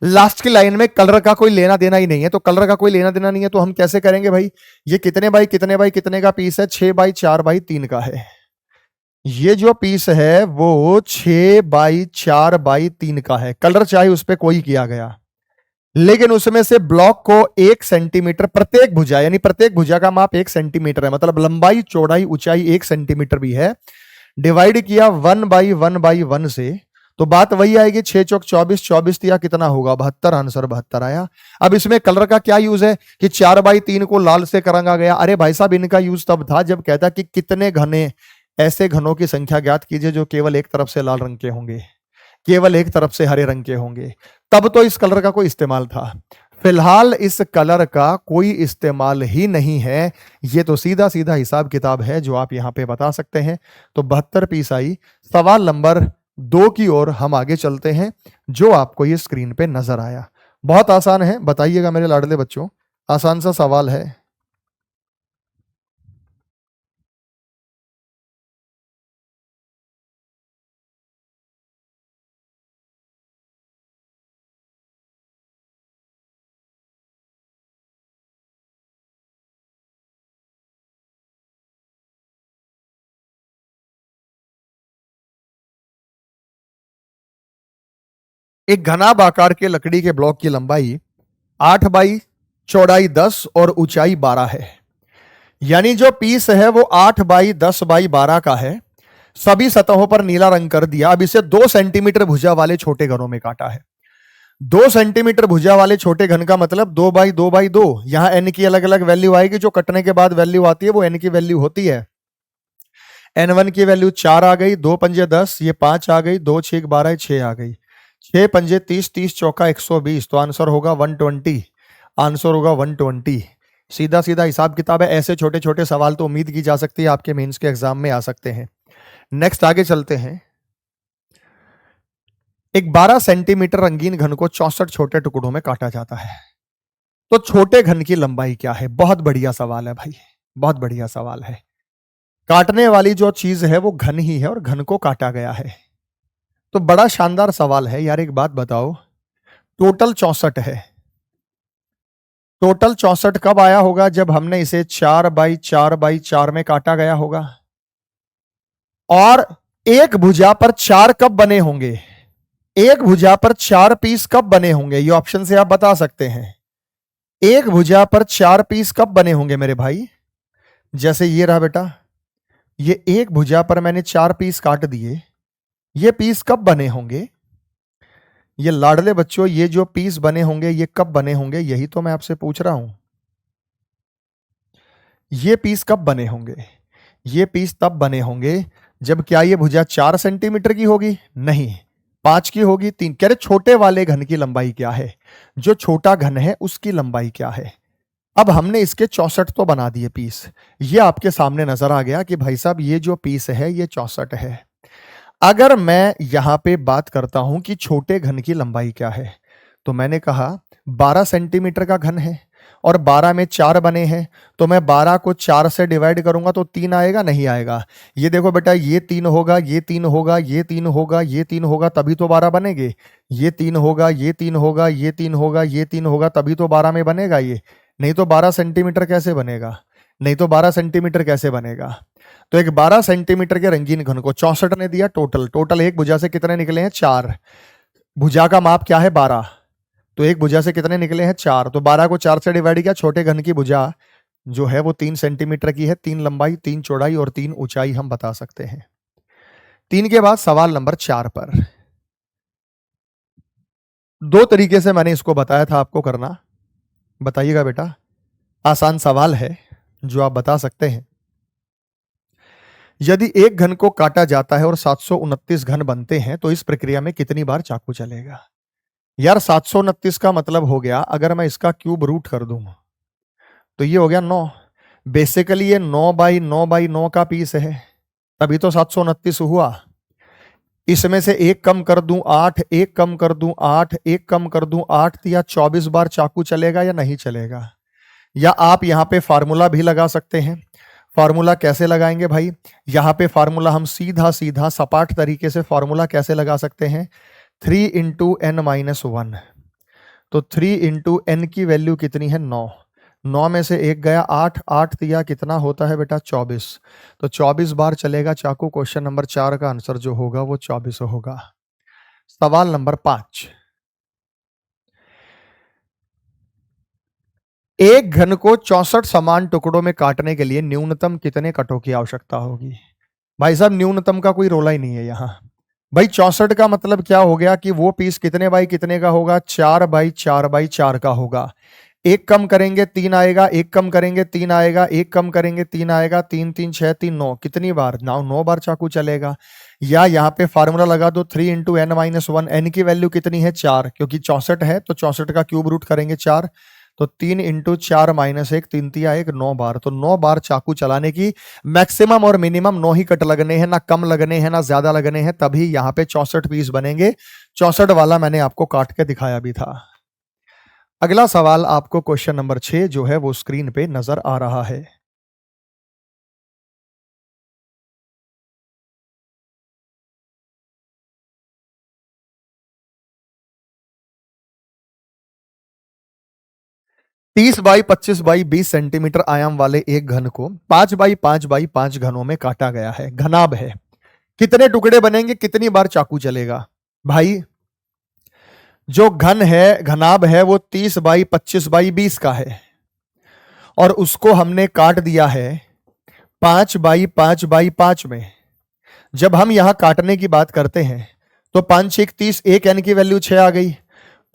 लास्ट की लाइन में कलर का कोई लेना देना ही नहीं है, तो कलर का कोई लेना देना नहीं है तो हम कैसे करेंगे भाई? ये कितने बाई कितने बाई कितने का पीस है? 6 बाई 4 बाई 3 का है। ये जो पीस है वो 6 बाई 4 बाई 3 का है। कलर चाहे उस पर कोई किया गया, लेकिन उसमें से ब्लॉक को 1 सेंटीमीटर प्रत्येक भुजा, यानी प्रत्येक भुजा का माप 1 सेंटीमीटर है, मतलब लंबाई चौड़ाई ऊंचाई 1 सेंटीमीटर भी है, डिवाइड किया 1 बाई 1 बाई 1 से, तो बात वही आएगी 6 चौक 24, 24 तिया कितना होगा? 72। आंसर 72 आया। अब इसमें कलर का क्या यूज है कि 4 बाई 3 को लाल से रंगा गया? अरे भाई साहब, इनका यूज तब था जब कहता कि कितने घने, ऐसे घनों की संख्या ज्ञात कीजिए जो केवल एक तरफ से लाल रंग के होंगे, केवल एक तरफ से हरे रंग के होंगे। तब तो इस कलर का कोई इस्तेमाल था। फिलहाल इस कलर का कोई इस्तेमाल ही नहीं है। ये तो सीधा सीधा हिसाब किताब है जो आप यहां पे बता सकते हैं। तो 72 पीस आई। सवाल नंबर 2 की ओर हम आगे चलते हैं, जो आपको ये स्क्रीन पे नजर आया। बहुत आसान है, बताइएगा मेरे लाडले बच्चों, आसान सा सवाल है। एक घनाभ आकार के लकड़ी के ब्लॉक की लंबाई 8 बाई, चौड़ाई 10 और ऊंचाई 12 है। यानी जो पीस है वो 8 बाई 10 बाई 12 का है। सभी सतहों पर नीला रंग कर दिया। अब इसे 2 सेंटीमीटर भुजा वाले छोटे घनों में काटा है। 2 सेंटीमीटर भुजा वाले छोटे घन का मतलब 2 बाई 2 बाई 2। यहां एन की अलग अलग वैल्यू आएगी, जो कटने के बाद वैल्यू आती है वो एन की वैल्यू होती है। n1 की वैल्यू 4 आ गई, 2 पंजे 10, ये 5 आ गई, 2 6 12, 6 आ गई, 6 पंजे 30, 30 चौका 120, तो आंसर होगा 120। आंसर होगा 120। सीधा सीधा हिसाब किताब है। ऐसे छोटे छोटे सवाल तो उम्मीद की जा सकती है आपके मेंस के एग्जाम में आ सकते हैं। नेक्स्ट आगे चलते हैं। एक 12 सेंटीमीटर रंगीन घन को 64 छोटे टुकड़ों में काटा जाता है। तो छोटे घन की लंबाई क्या है? बहुत बढ़िया सवाल है भाई, बहुत बढ़िया सवाल है। काटने वाली जो चीज है वो घन ही है और घन को काटा गया है, तो बड़ा शानदार सवाल है यार। एक बात बताओ, टोटल 64 है। टोटल 64 कब आया होगा? जब हमने इसे 4 बाई 4 बाई 4 में काटा गया होगा। और एक भुजा पर 4 कब बने होंगे? एक भुजा पर 4 पीस कब बने होंगे? ये ऑप्शन से आप बता सकते हैं। एक भुजा पर 4 पीस कब बने होंगे मेरे भाई? जैसे ये रहा बेटा, ये एक भुजा पर मैंने 4 पीस काट दिए, ये पीस कब बने होंगे? ये लाडले बच्चों, ये जो पीस बने होंगे ये कब बने होंगे? यही तो मैं आपसे पूछ रहा हूं। ये पीस कब बने होंगे? ये पीस तब बने होंगे जब क्या ये भुजा 4 सेंटीमीटर की होगी? नहीं, 5 की होगी, 3। कह रहे छोटे वाले घन की लंबाई क्या है? जो छोटा घन है उसकी लंबाई क्या है? अब हमने इसके 64 तो बना दिए पीस। ये आपके सामने नजर आ गया कि भाई साहब ये जो पीस है ये 64 है। अगर मैं यहां पे बात करता हूं कि छोटे घन की लंबाई क्या है, तो मैंने कहा 12 सेंटीमीटर का घन है और 12 में 4 बने हैं, तो मैं 12 को 4 से डिवाइड करूंगा तो 3 आएगा? नहीं आएगा। ये देखो बेटा, ये 3 होगा, ये 3 होगा, ये 3 होगा, ये 3 होगा, तभी तो 12 बनेंगे। ये 3 होगा, ये 3 होगा, ये 3 होगा, ये 3 होगा, तभी तो 12 में बनेगा ये। नहीं तो 12 सेंटीमीटर कैसे बनेगा? नहीं तो 12 सेंटीमीटर कैसे बनेगा? तो एक 12 सेंटीमीटर के रंगीन घन को 64 ने दिया। टोटल एक भुजा से कितने निकले हैं? 4। भुजा का माप क्या है? 12। तो एक भुजा से कितने निकले हैं 4, तो 12 को 4 से डिवाइड किया, छोटे घन की भुजा जो है वो 3 सेंटीमीटर की है, 3 लंबाई 3 चौड़ाई और 3 ऊंचाई हम बता सकते हैं। 3 के बाद सवाल नंबर 4 पर, दो तरीके से मैंने इसको बताया था आपको करना, बताइएगा बेटा। आसान सवाल है जो आप बता सकते हैं। यदि एक घन को काटा जाता है और 729 घन बनते हैं तो इस प्रक्रिया में कितनी बार चाकू चलेगा? यार 729 का मतलब हो गया, अगर मैं इसका क्यूब रूट कर दूं तो ये हो गया 9। बेसिकली ये 9 बाई 9 का पीस है, तभी तो 729 हुआ। इसमें से एक कम कर दूं 8, एक कम कर दूं 8, एक कम कर दूं 8, तो या 24 बार चाकू चलेगा या नहीं चलेगा? या आप यहां पे फार्मूला भी लगा सकते हैं। फार्मूला कैसे लगाएंगे भाई? यहां पे फार्मूला हम सीधा सीधा सपाट तरीके से फार्मूला कैसे लगा सकते हैं? 3 इंटू एन माइनस 1। तो 3 इंटू एन की वैल्यू कितनी है? 9। 9 में से एक गया 8, 8 दिया कितना होता है बेटा? 24। तो 24 बार चलेगा चाकू। क्वेश्चन नंबर 4 का आंसर जो होगा वो 24 होगा। सवाल नंबर 5, एक घन को 64 समान टुकड़ों में काटने के लिए न्यूनतम कितने कटों की आवश्यकता होगी? भाई साहब न्यूनतम का कोई रोला ही नहीं है यहां। भाई 64 का मतलब क्या हो गया कि वो पीस कितने बाई कितने का होगा? 4 बाई 4 बाई 4 का होगा। एक कम करेंगे 3 आएगा, एक कम करेंगे 3 आएगा, एक कम करेंगे 3 आएगा, 3 3 6 3 9, कितनी बार? 9 बार चाकू चलेगा। या यहाँ पे फार्मूला लगा दो 3 इंटू एन माइनस 1। एन की वैल्यू कितनी है? 4, क्योंकि 64 है तो 64 का क्यूब रूट करेंगे 4। तो 3 इंटू 4 माइनस 1, 3 तिया 1, 9 बार। तो 9 बार चाकू चलाने की मैक्सिमम और मिनिमम 9 ही कट लगने हैं, ना कम लगने हैं ना ज्यादा लगने हैं, तभी यहाँ पे 64 पीस बनेंगे। 64 वाला मैंने आपको काट के दिखाया भी था। अगला सवाल आपको क्वेश्चन नंबर 6 जो है वो स्क्रीन पे नजर आ रहा है। तीस बाई 25 बाई 20 सेंटीमीटर आयाम वाले एक घन को 5 बाई 5 बाई 5 घनों में काटा गया है, घनाभ है। कितने टुकड़े बनेंगे, कितनी बार चाकू चलेगा? भाई जो घन है, घनाभ है, वो 30 बाई 25 बाई 20 का है और उसको हमने काट दिया है 5 बाई 5 बाई 5 में। जब हम यहां काटने की बात करते हैं तो 5 6 30, एक एन की वैल्यू 6 आ गई।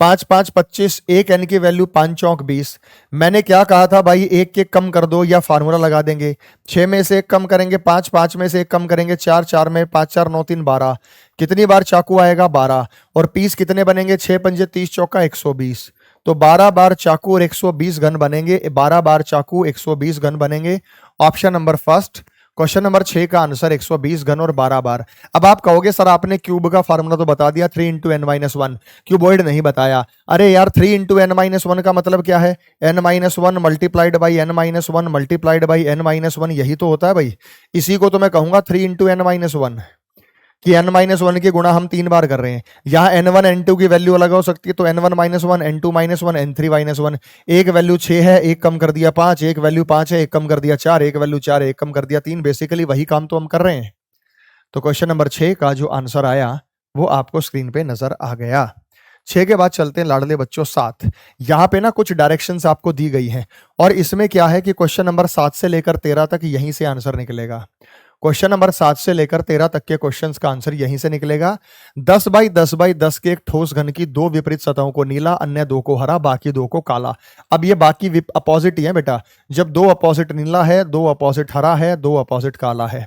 5 5 25, एक एन की वैल्यू 5 चौक 20। मैंने क्या कहा था भाई? एक के कम कर दो या फार्मूला लगा देंगे। 6 में से एक कम करेंगे 5, 5 में से एक कम करेंगे 4, 4 में 5 4 9 3 12। कितनी बार चाकू आएगा? 12। और पीस कितने बनेंगे? 6 पंजे 30 चौका 120। तो 12 बार चाकू और 120 घन बनेंगे। 12 बार चाकू 120 घन बनेंगे। Option number first, question number 6 का आंसर 120 घन और 12 बार। अब आप कहोगे सर आपने क्यूब का फार्मूला तो बता दिया, 3 इंटू एन माइनस 1, क्यूबॉइड नहीं बताया। अरे यार 3 इंटू एन माइनस 1 का मतलब क्या है? N minus 1 multiplied by N minus 1 multiplied by N minus 1, यही तो होता है भाई। इसी को तो मैं कहूंगा 3 इंटू एन माइनस 1, कि n माइनस वन की गुणा हम 3 बार कर रहे हैं। यहाँ n1 n2 की वैल्यू अलग हो सकती है, तो n1 minus 1, n2 minus 1, n3 minus 1। एक वैल्यू 6 है, एक कम कर दिया 5, एक वैल्यू 5 है, एक कम कर दिया 4, एक वैल्यू 4 है, एक कम कर दिया 3। बेसिकली वही काम तो हम कर रहे हैं। तो क्वेश्चन नंबर 6 का जो आंसर आया वो आपको स्क्रीन पे नजर आ गया। 6 के बाद चलते हैं लाडले बच्चों 7। यहाँ पे ना कुछ डायरेक्शंस आपको दी गई हैं और इसमें क्या है कि क्वेश्चन नंबर 7 से लेकर 13 तक यहीं से आंसर निकलेगा। क्वेश्चन नंबर 7 से लेकर 13 तक के क्वेश्चंस का आंसर यहीं से निकलेगा। 10 बाई 10 बाई 10 के एक ठोस घन की दो विपरीत सतहों को नीला, अन्य दो को हरा, बाकी दो को काला। अब ये बाकी अपोजिट ही है बेटा। जब दो अपोजिट नीला है, दो अपोजिट हरा है, दो अपोजिट काला है।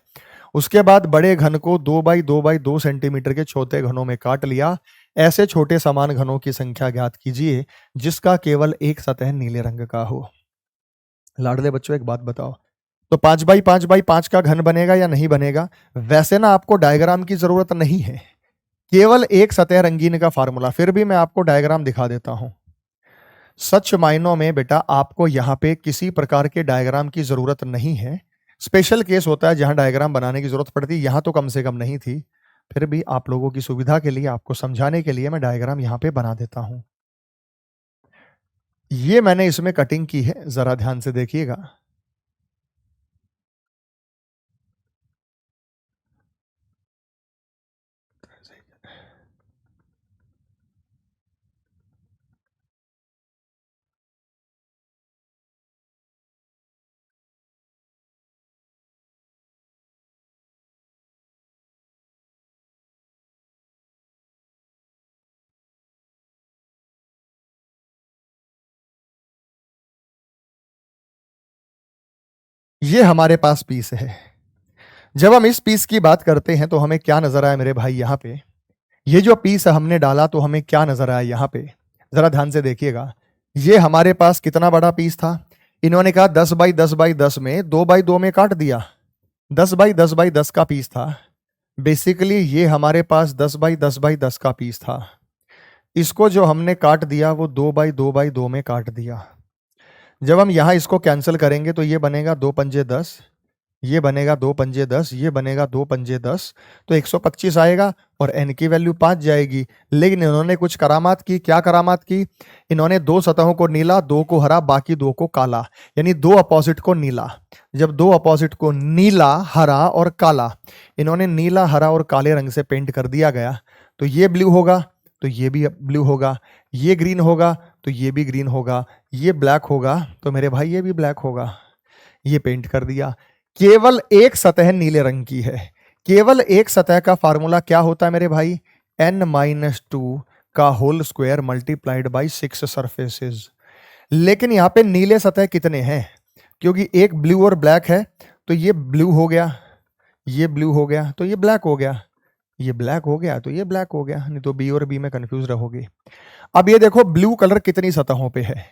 उसके बाद बड़े घन को 2 बाई 2 बाई 2 सेंटीमीटर के छोटे घनों में काट लिया। ऐसे छोटे समान घनों की संख्या ज्ञात कीजिए जिसका केवल एक सतह नीले रंग का हो। लाडले बच्चों एक बात बताओ, तो 5 बाई 5 बाई 5 का घन बनेगा या नहीं बनेगा? वैसे ना आपको डायग्राम की जरूरत नहीं है, केवल एक सतह रंगीन का फार्मूला। फिर भी मैं आपको डायग्राम दिखा देता हूं। सच मायनों में बेटा आपको यहां पे किसी प्रकार के डायग्राम की जरूरत नहीं है। स्पेशल केस होता है जहां डायग्राम बनाने की जरूरत पड़ती है, यहां तो कम से कम नहीं थी। फिर भी आप लोगों की सुविधा के लिए, आपको समझाने के लिए मैं डायग्राम यहां पे बना देता हूं। ये मैंने इसमें कटिंग की है, जरा ध्यान से देखिएगा। ये हमारे पास पीस है। जब हम इस पीस की बात करते हैं तो हमें क्या नजर आया मेरे भाई यहाँ पे, ये जो पीस हमने डाला तो हमें क्या नजर आया यहाँ पे, जरा ध्यान से देखिएगा। ये हमारे पास कितना बड़ा पीस था, इन्होंने कहा 10 बाई 10 बाई 10 में 2 बाई 2 में काट दिया। 10 बाई 10 बाई 10 का पीस था। बेसिकली ये हमारे पास 10 बाई 10 बाई 10 का पीस था। इसको जो हमने काट दिया वो 2 बाई 2 बाई 2 में काट दिया। जब हम यहां इसको कैंसिल करेंगे तो ये बनेगा 2 पंजे 10, ये बनेगा 2 पंजे 10, ये बनेगा 2 पंजे 10, तो 125 आएगा और n की वैल्यू 5 जाएगी। लेकिन इन्होंने कुछ करामात की। क्या करामात की? इन्होंने दो सतहों को नीला, दो को हरा, बाकी दो को काला, यानी दो अपोजिट को नीला। जब दो अपोजिट को नीला, हरा और काला, इन्होंने नीला, हरा और काले रंग से पेंट कर दिया गया, तो ये ब्लू होगा तो ये भी ब्लू होगा, ये ग्रीन होगा तो ये भी ग्रीन होगा, ये ब्लैक होगा तो मेरे भाई ये भी ब्लैक होगा। ये पेंट कर दिया। केवल एक सतह नीले रंग की है। केवल एक सतह का फार्मूला क्या होता है मेरे भाई? n-2 का whole square multiplied by 6 surfaces. लेकिन यहां पे नीले सतह कितने हैं? क्योंकि एक ब्लू और ब्लैक है तो ये ब्लू हो गया, ये ब्लू हो गया तो ये ब्लैक हो गया, ये ब्लैक हो गया तो ये ब्लैक हो गया, नहीं तो बी और बी में कंफ्यूज रहोगे। अब ये देखो ब्लू कलर कितनी सतहों पे है।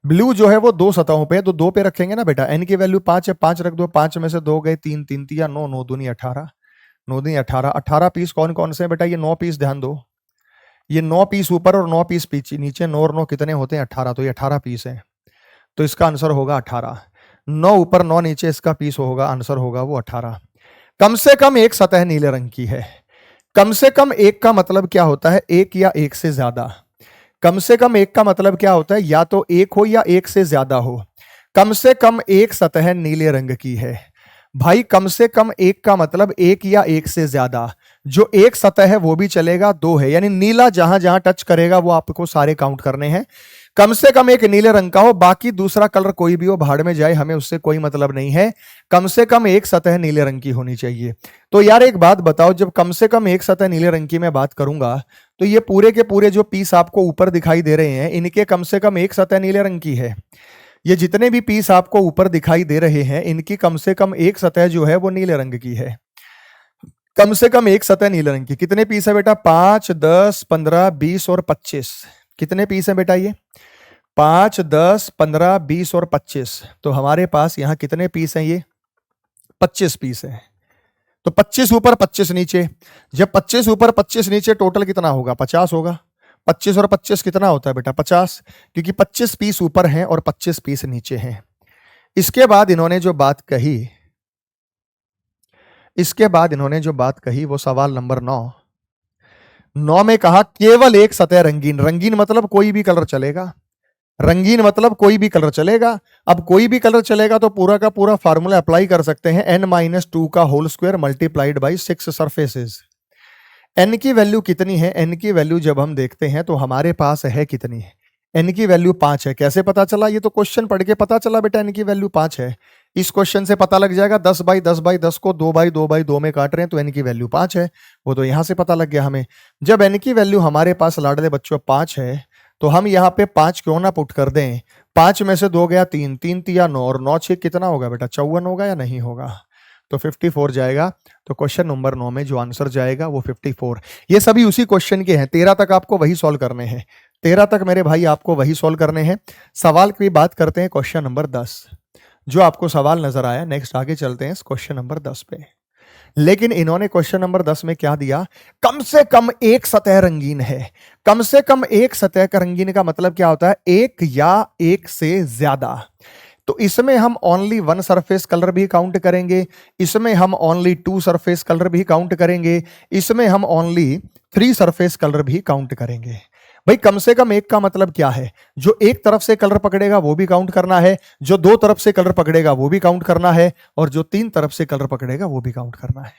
ब्लू जो है वो दो सतहों पे है, तो दो पे रखेंगे ना बेटा। n की वैल्यू 5 है, 5 रख दो, 5 में से 2 गए 3, 3 तिया 9, 9 दूनी 18, 9 दूनी 18, 18 पीस कौन कौन से हैं बेटा? ये 9 पीस, ध्यान दो, ये 9 पीस ऊपर और 9 पीस पीछे, नीचे 9 और 9 कितने होते हैं? 18, तो ये 18 पीस है, तो इसका आंसर होगा 18। 9 ऊपर 9 नीचे इसका पीस होगा, आंसर होगा वो 18। कम से कम एक सतह नीले रंग की है। कम से कम एक का मतलब क्या होता है? एक या एक से ज्यादा। कम से कम एक का मतलब क्या होता है? या तो एक हो या एक से ज्यादा हो। कम से कम एक सतह नीले रंग की है भाई। कम से कम एक का मतलब एक या एक से ज्यादा। जो एक सतह है वो भी चलेगा, दो है, यानी नीला जहां जहां टच करेगा वो आपको सारे काउंट करने हैं। कम से कम एक नीले रंग का हो, बाकी दूसरा कलर कोई भी हो भाड़ में जाए, हमें उससे कोई मतलब नहीं है। कम से कम एक सतह नीले रंग की होनी चाहिए। तो यार एक बात बताओ, जब कम से कम एक सतह नीले रंग की मैं बात करूंगा तो ये पूरे के पूरे जो पीस आपको ऊपर दिखाई दे रहे हैं, इनके कम से कम एक सतह नीले रंग की है। ये जितने भी पीस आपको ऊपर दिखाई दे रहे हैं, इनकी कम से कम एक सतह जो है वो नीले रंग की है। कम से कम एक सतह नीले रंग की। कितने पीस है बेटा? 5, 10, 15, 20 और 25। कितने पीस है बेटा? ये 5, 10, 15, 20 और 25। तो हमारे पास यहां कितने पीस हैं? ये 25 पीस है। तो 25 ऊपर 25 नीचे, जब 25 ऊपर 25 नीचे टोटल कितना होगा? 50 होगा। 25 और 25 कितना होता है बेटा? 50, क्योंकि 25 पीस ऊपर हैं और 25 पीस नीचे हैं। इसके बाद इन्होंने जो बात कही, वो सवाल नंबर 9 में कहा केवल एक सतह रंगीन। रंगीन मतलब कोई भी कलर चलेगा। रंगीन मतलब कोई भी कलर चलेगा। अब कोई भी कलर चलेगा तो पूरा का पूरा फार्मूला अप्लाई कर सकते हैं, n-2 का whole square multiplied by 6 surfaces. n की वैल्यू कितनी है? n की वैल्यू जब हम देखते हैं तो हमारे पास है कितनी है? n की वैल्यू 5 है। कैसे पता चला? ये तो क्वेश्चन पढ़ के पता चला बेटा, n की वैल्यू 5 है। इस क्वेश्चन से पता लग जाएगा। 10 बाई 10 बाई 10 को 2 बाई 2 बाई 2 में काट रहे हैं तो n की वैल्यू 5 है। वो तो यहां से पता लग गया हमें। जब n की वैल्यू हमारे पास लाडले बच्चों 5 है तो हम यहाँ पे 5 क्यों ना पुट कर दें? 5 में से 2 गया 3, 3 तिया 9 और 9 6 कितना होगा बेटा? 54 होगा या नहीं होगा? तो 54 जाएगा। तो क्वेश्चन नंबर 9 में जो आंसर जाएगा वो 54। ये सभी उसी क्वेश्चन के हैं। 13 तक आपको वही सॉल्व करने हैं। 13 तक मेरे भाई आपको वही सॉल्व करने हैं। सवाल की बात करते हैं क्वेश्चन नंबर 10। जो आपको सवाल नजर आया, नेक्स्ट आगे चलते हैं क्वेश्चन नंबर 10 पे। लेकिन इन्होंने क्वेश्चन नंबर 10 में क्या दिया? कम से कम एक सतह रंगीन है। कम से कम एक सतह का रंगीन का मतलब क्या होता है? एक या एक से ज्यादा। तो इसमें हम ओनली 1 सरफेस कलर भी काउंट करेंगे, इसमें हम ओनली 2 सरफेस कलर भी काउंट करेंगे, इसमें हम ओनली 3 सरफेस कलर भी काउंट करेंगे। भाई कम से कम एक का मतलब क्या है? जो एक तरफ से कलर पकड़ेगा वो भी काउंट करना है, जो 2 तरफ से कलर पकड़ेगा वो भी काउंट करना है, और जो 3 तरफ से कलर पकड़ेगा वो भी काउंट करना है।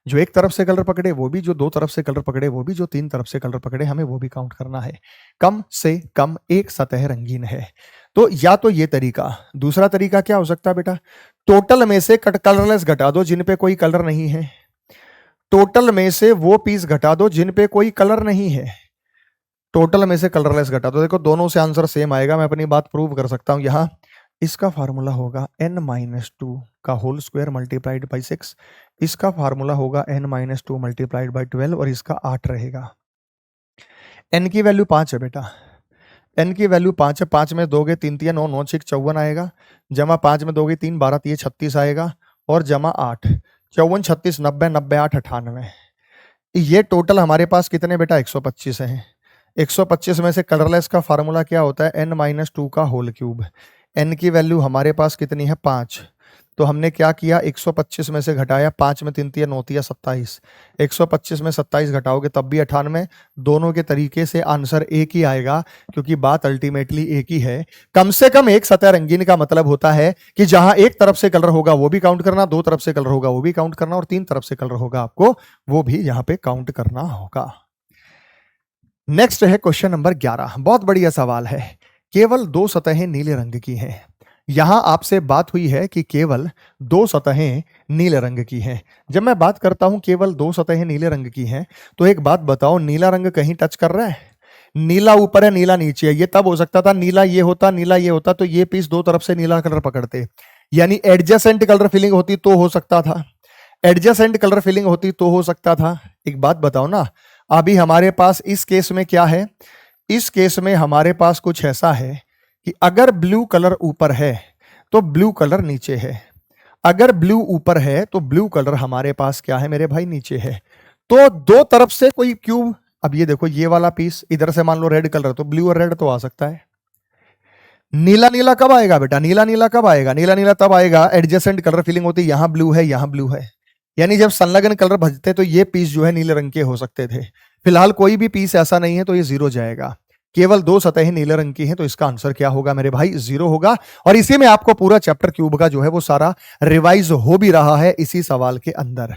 जो एक तरफ से कलर पकड़े वो भी, जो 2 तरफ से कलर पकड़े वो भी, जो 3 तरफ से कलर पकड़े हमें वो भी काउंट करना है। कम से कम एक सतह रंगीन है। तो या तो ये तरीका, दूसरा तरीका क्या हो सकता है बेटा? टोटल में से कलरलेस घटा दो जिन पे कोई कलर नहीं है। टोटल में से वो पीस घटा दो जिन पे कोई कलर नहीं है। टोटल में से कलरलेस घटा दो। देखो दोनों से आंसर सेम आएगा। मैं अपनी बात प्रूव कर सकता हूं। यहां इसका फार्मूला होगा n-2 का होल स्क्वायर मल्टीप्लाइड बाई 6, इसका फार्मूला होगा n-2 मल्टीप्लाइड बाई 12 और इसका 8 रहेगा। n की वैल्यू 5 है बेटा, n की वैल्यू 5 है, 5 में दोगे 3 3 9 9 6 54 आएगा, जमा 5 में दोगे 3 12 3 36 आएगा और जमा 8 54 36 90 90 8 98। ये टोटल हमारे पास कितने बेटा 125 हैं। 125 में से कलरलेस का फार्मूला क्या होता है n-2 का होल क्यूब। n की वैल्यू हमारे पास कितनी है 5, तो हमने क्या किया 125 में से घटाया, 5 में 3 3 9 3 27, 125 में 27 घटाओगे तब भी 98। दोनों के तरीके से आंसर एक ही आएगा क्योंकि बात अल्टीमेटली एक ही है। कम से कम एक सतह रंगीन का मतलब होता है कि जहां एक तरफ से कलर होगा वो भी काउंट करना, दो तरफ से कलर होगा वो भी काउंट करना और तीन तरफ से कलर होगा आपको वो भी यहां पे काउंट करना होगा। नेक्स्ट है क्वेश्चन नंबर 11, बहुत बढ़िया सवाल है। केवल दो सतहें नीले रंग की हैं। यहां आपसे बात हुई है कि केवल दो सतहें नीले रंग की हैं। जब मैं बात करता हूं केवल दो सतहें नीले रंग की हैं, तो एक बात बताओ, नीला रंग कहीं टच कर रहा है? नीला ऊपर है नीला नीचे है। ये तब हो सकता था नीला ये होता नीला ये होता तो ये पीस दो तरफ से नीला कलर पकड़ते, यानी एडजेसेंट कलर फीलिंग होती तो हो सकता था, एडजेसेंट कलर फीलिंग होती तो हो सकता था। एक बात बताओ ना, अभी हमारे पास इस केस में क्या है, इस केस में हमारे पास कुछ ऐसा है कि अगर ब्लू कलर ऊपर है तो ब्लू कलर नीचे है, अगर ब्लू ऊपर है तो ब्लू कलर हमारे पास क्या है मेरे भाई नीचे है। तो दो तरफ से कोई क्यूब, अब ये देखो ये वाला पीस इधर से मान लो रेड कलर, तो ब्लू और रेड तो आ सकता है। नीला नीला कब आएगा बेटा, नीला नीला कब आएगा? नीला नीला तब आएगा एडजेसेंट कलर फीलिंग होती, यहां ब्लू है यहां ब्लू है, यानी जब संलग्न कलर भजते तो ये पीस जो है नीले रंग के हो सकते थे। फिलहाल कोई भी पीस ऐसा नहीं है तो ये जीरो जाएगा। केवल दो सतहें नीले रंग की हैं तो इसका आंसर क्या होगा मेरे भाई, जीरो होगा। और इसी में आपको पूरा चैप्टर क्यूब का जो है वो सारा रिवाइज हो भी रहा है इसी सवाल के अंदर।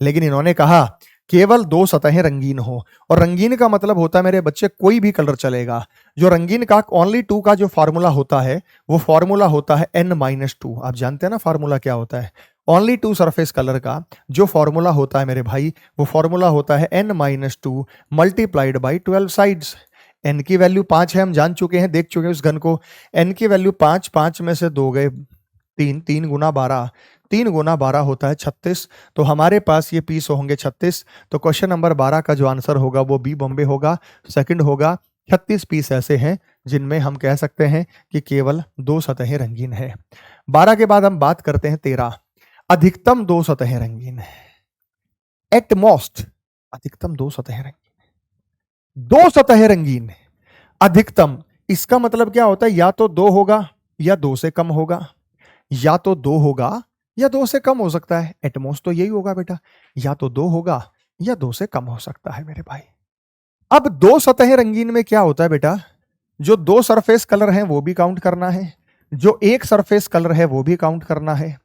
लेकिन इन्होंने कहा केवल दो सतहें रंगीन हो, और रंगीन का मतलब होता है मेरे बच्चे कोई भी कलर चलेगा। जो रंगीन का ओनली टू का जो फॉर्मूला होता है वो फॉर्मूला होता है n-2। आप जानते हैं ना फॉर्मूला क्या होता है? ओनली टू सरफेस कलर का जो फॉर्मूला होता है मेरे भाई वो फॉर्मूला होता है n-2 multiplied by 12 sides. n की वैल्यू 5 है, हम जान चुके हैं, देख चुके हैं उस घन को। n की वैल्यू 5, 5 में से 2 गए 3, 3 गुना 12, 3 गुना 12 होता है 36, तो हमारे पास ये पीस होंगे 36। तो क्वेश्चन नंबर 12 का जो आंसर होगा वो बी बॉम्बे होगा। सेकंड होगा 36 पीस ऐसे हैं जिनमें हम कह सकते हैं कि केवल दो सतहें रंगीन है। 12 के बाद हम बात करते हैं 13, अधिकतम दो सतहें रंगीन है। एट मोस्ट अधिकतम दो सतहें रंगीन, दो सतहें रंगीन, अधिकतम, इसका मतलब क्या होता है, या तो दो होगा या दो से कम होगा, या तो दो होगा या दो से कम हो सकता है। एटमोस्ट तो यही होगा बेटा, या तो दो होगा या दो से कम हो सकता है मेरे भाई। अब दो सतहें रंगीन में क्या होता है बेटा, जो दो सरफेस कलर हैं वो भी काउंट करना है, जो एक सरफेस कलर है वो भी काउंट करना है।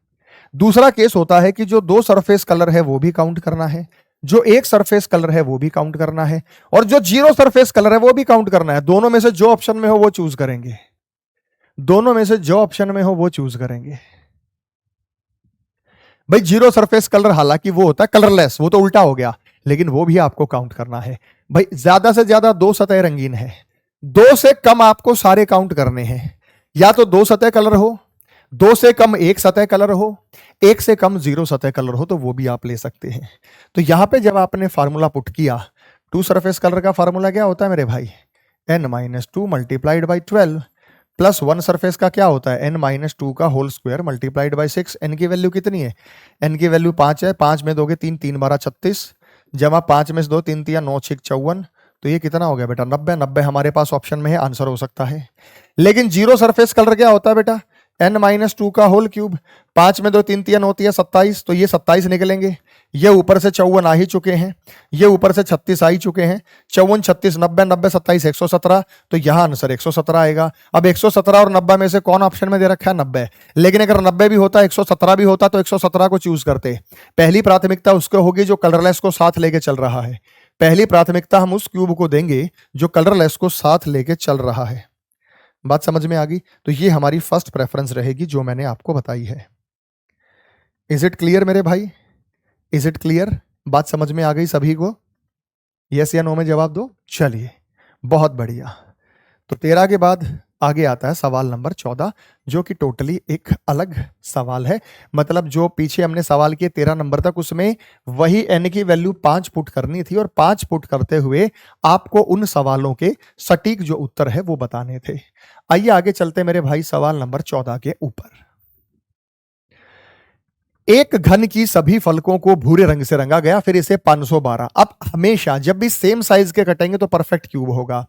दूसरा केस होता है कि जो दो सरफेस कलर है वो भी काउंट करना है, जो एक सरफेस कलर है वो भी काउंट करना है, और जो जीरो सरफेस कलर है वो भी काउंट करना है। दोनों में से जो ऑप्शन में हो वो चूज करेंगे, दोनों में से जो ऑप्शन में हो वो चूज करेंगे। भाई जीरो सरफेस कलर हालांकि वो होता है कलरलेस, वो तो उल्टा हो गया, लेकिन वो भी आपको काउंट करना है। भाई ज्यादा से ज्यादा दो सतह रंगीन है, दो से कम आपको सारे काउंट करने हैं। या तो दो सतह कलर हो, दो से कम एक सतह कलर हो, एक से कम जीरो सतह कलर हो, तो वो भी आप ले सकते हैं। तो यहां पे जब आपने फार्मूला पुट किया, टू सरफेस कलर का फार्मूला क्या होता है मेरे भाई, n-2 multiplied by 12 plus one surface का क्या होता है n-2 का whole square multiplied by 6। n की वैल्यू कितनी है, n की वैल्यू 5 है, 5 में दोगे 3, 3 12 36, जमा 5 में से 2 3 3 9 6 54, तो ये कितना हो गया बेटा 90। 90 हमारे पास ऑप्शन में है, आंसर हो सकता है। लेकिन जीरो सरफेस कलर क्या होता है बेटा, n-2 का होल क्यूब, 5 में 2 3 3 9 3 27, तो ये 27 निकलेंगे। ये ऊपर से 54 आ ही चुके हैं, ये ऊपर से 36 आ ही चुके हैं, 54 36 90 90 27 117, तो यहां आंसर 117 आएगा। अब 117 और 90 में से कौन ऑप्शन में दे रखा है 90, लेकिन अगर 90 भी होता 117 भी होता तो 117 को चूज करते। पहली प्राथमिकता उसको होगी जो कलरलेस को साथ लेके चल रहा है, पहली प्राथमिकता हम उस क्यूब को देंगे जो कलरलेस को साथ लेके चल रहा है। बात समझ में आ गई? तो ये हमारी फर्स्ट प्रेफरेंस रहेगी जो मैंने आपको बताई है। इज इट क्लियर मेरे भाई, इज इट क्लियर? बात समझ में आ गई सभी को? यस या नो में जवाब दो। चलिए बहुत बढ़िया। तो 13 के बाद आगे आता है सवाल नंबर 14, जो कि टोटली एक अलग सवाल है। मतलब जो पीछे हमने सवाल किए 13 नंबर तक, उसमें वही n की वैल्यू 5 पुट करनी थी और 5 पुट करते हुए आपको उन सवालों के सटीक जो उत्तर है वो बताने थे। आइए आगे चलते मेरे भाई सवाल नंबर 14 के ऊपर। एक घन की सभी फलकों को भूरे रंग से रंगा गया, फिर इसे 512। अब हमेशा जब भी सेम साइज के कटेंगे तो परफेक्ट क्यूब होगा।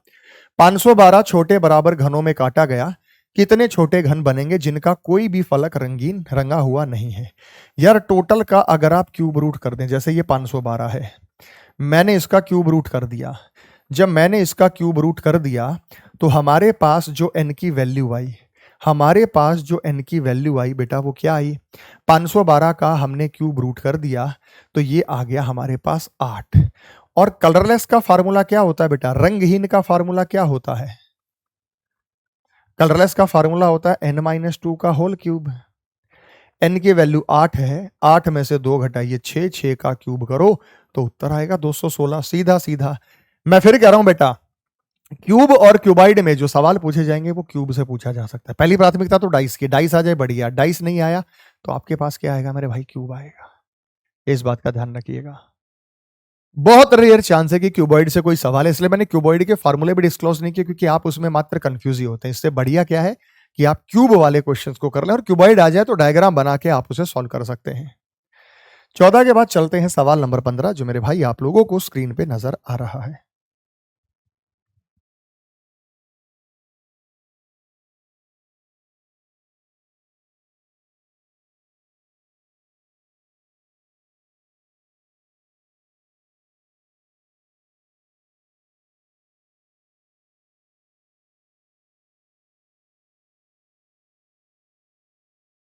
512 छोटे बराबर घनों में काटा गया, कितने छोटे घन बनेंगे जिनका कोई भी फलक रंगीन रंगा हुआ नहीं है। यार टोटल का अगर आप क्यूब रूट कर दें, जैसे ये 512 है, मैंने इसका क्यूब रूट कर दिया। जब मैंने इसका क्यूब रूट कर दिया तो हमारे पास जो n की वैल्यू आई, हमारे पास जो n की वैल्यू आई बेटा वो क्या आई, 512 का हमने क्यूब रूट कर दिया तो ये आ गया हमारे पास 8। और कलरलेस का फार्मूला क्या होता है बेटा, रंगहीन का फार्मूला क्या होता है, कलरलेस का फार्मूला होता है n-2 का होल क्यूब। n की वैल्यू 8 है, 8 में से 2 घटाइए 6, 6 का क्यूब करो तो उत्तर आएगा 216। सीधा सीधा। मैं फिर कह रहा हूं बेटा, क्यूब और क्यूबाइड में जो सवाल पूछे जाएंगे वो क्यूब से पूछा जा सकता है। पहली प्राथमिकता तो डाइस की, डाइस आ जाए बढ़िया, डाइस नहीं आया तो आपके पास क्या आएगा मेरे भाई, क्यूब आएगा। इस बात का ध्यान रखिएगा। बहुत रेयर चांस है कि क्यूबॉइड से कोई सवाल है, इसलिए मैंने क्यूबॉइड के फार्मूले भी डिस्क्लोज नहीं किए, क्योंकि आप उसमें मात्र कंफ्यूज ही होते हैं। इससे बढ़िया क्या है कि आप क्यूब वाले क्वेश्चंस को कर लें और क्यूबॉइड आ जाए तो डायग्राम बना के आप उसे सॉल्व कर सकते हैं। 14 के बाद चलते हैं सवाल नंबर 15, जो मेरे भाई आप लोगों को स्क्रीन पे नजर आ रहा है।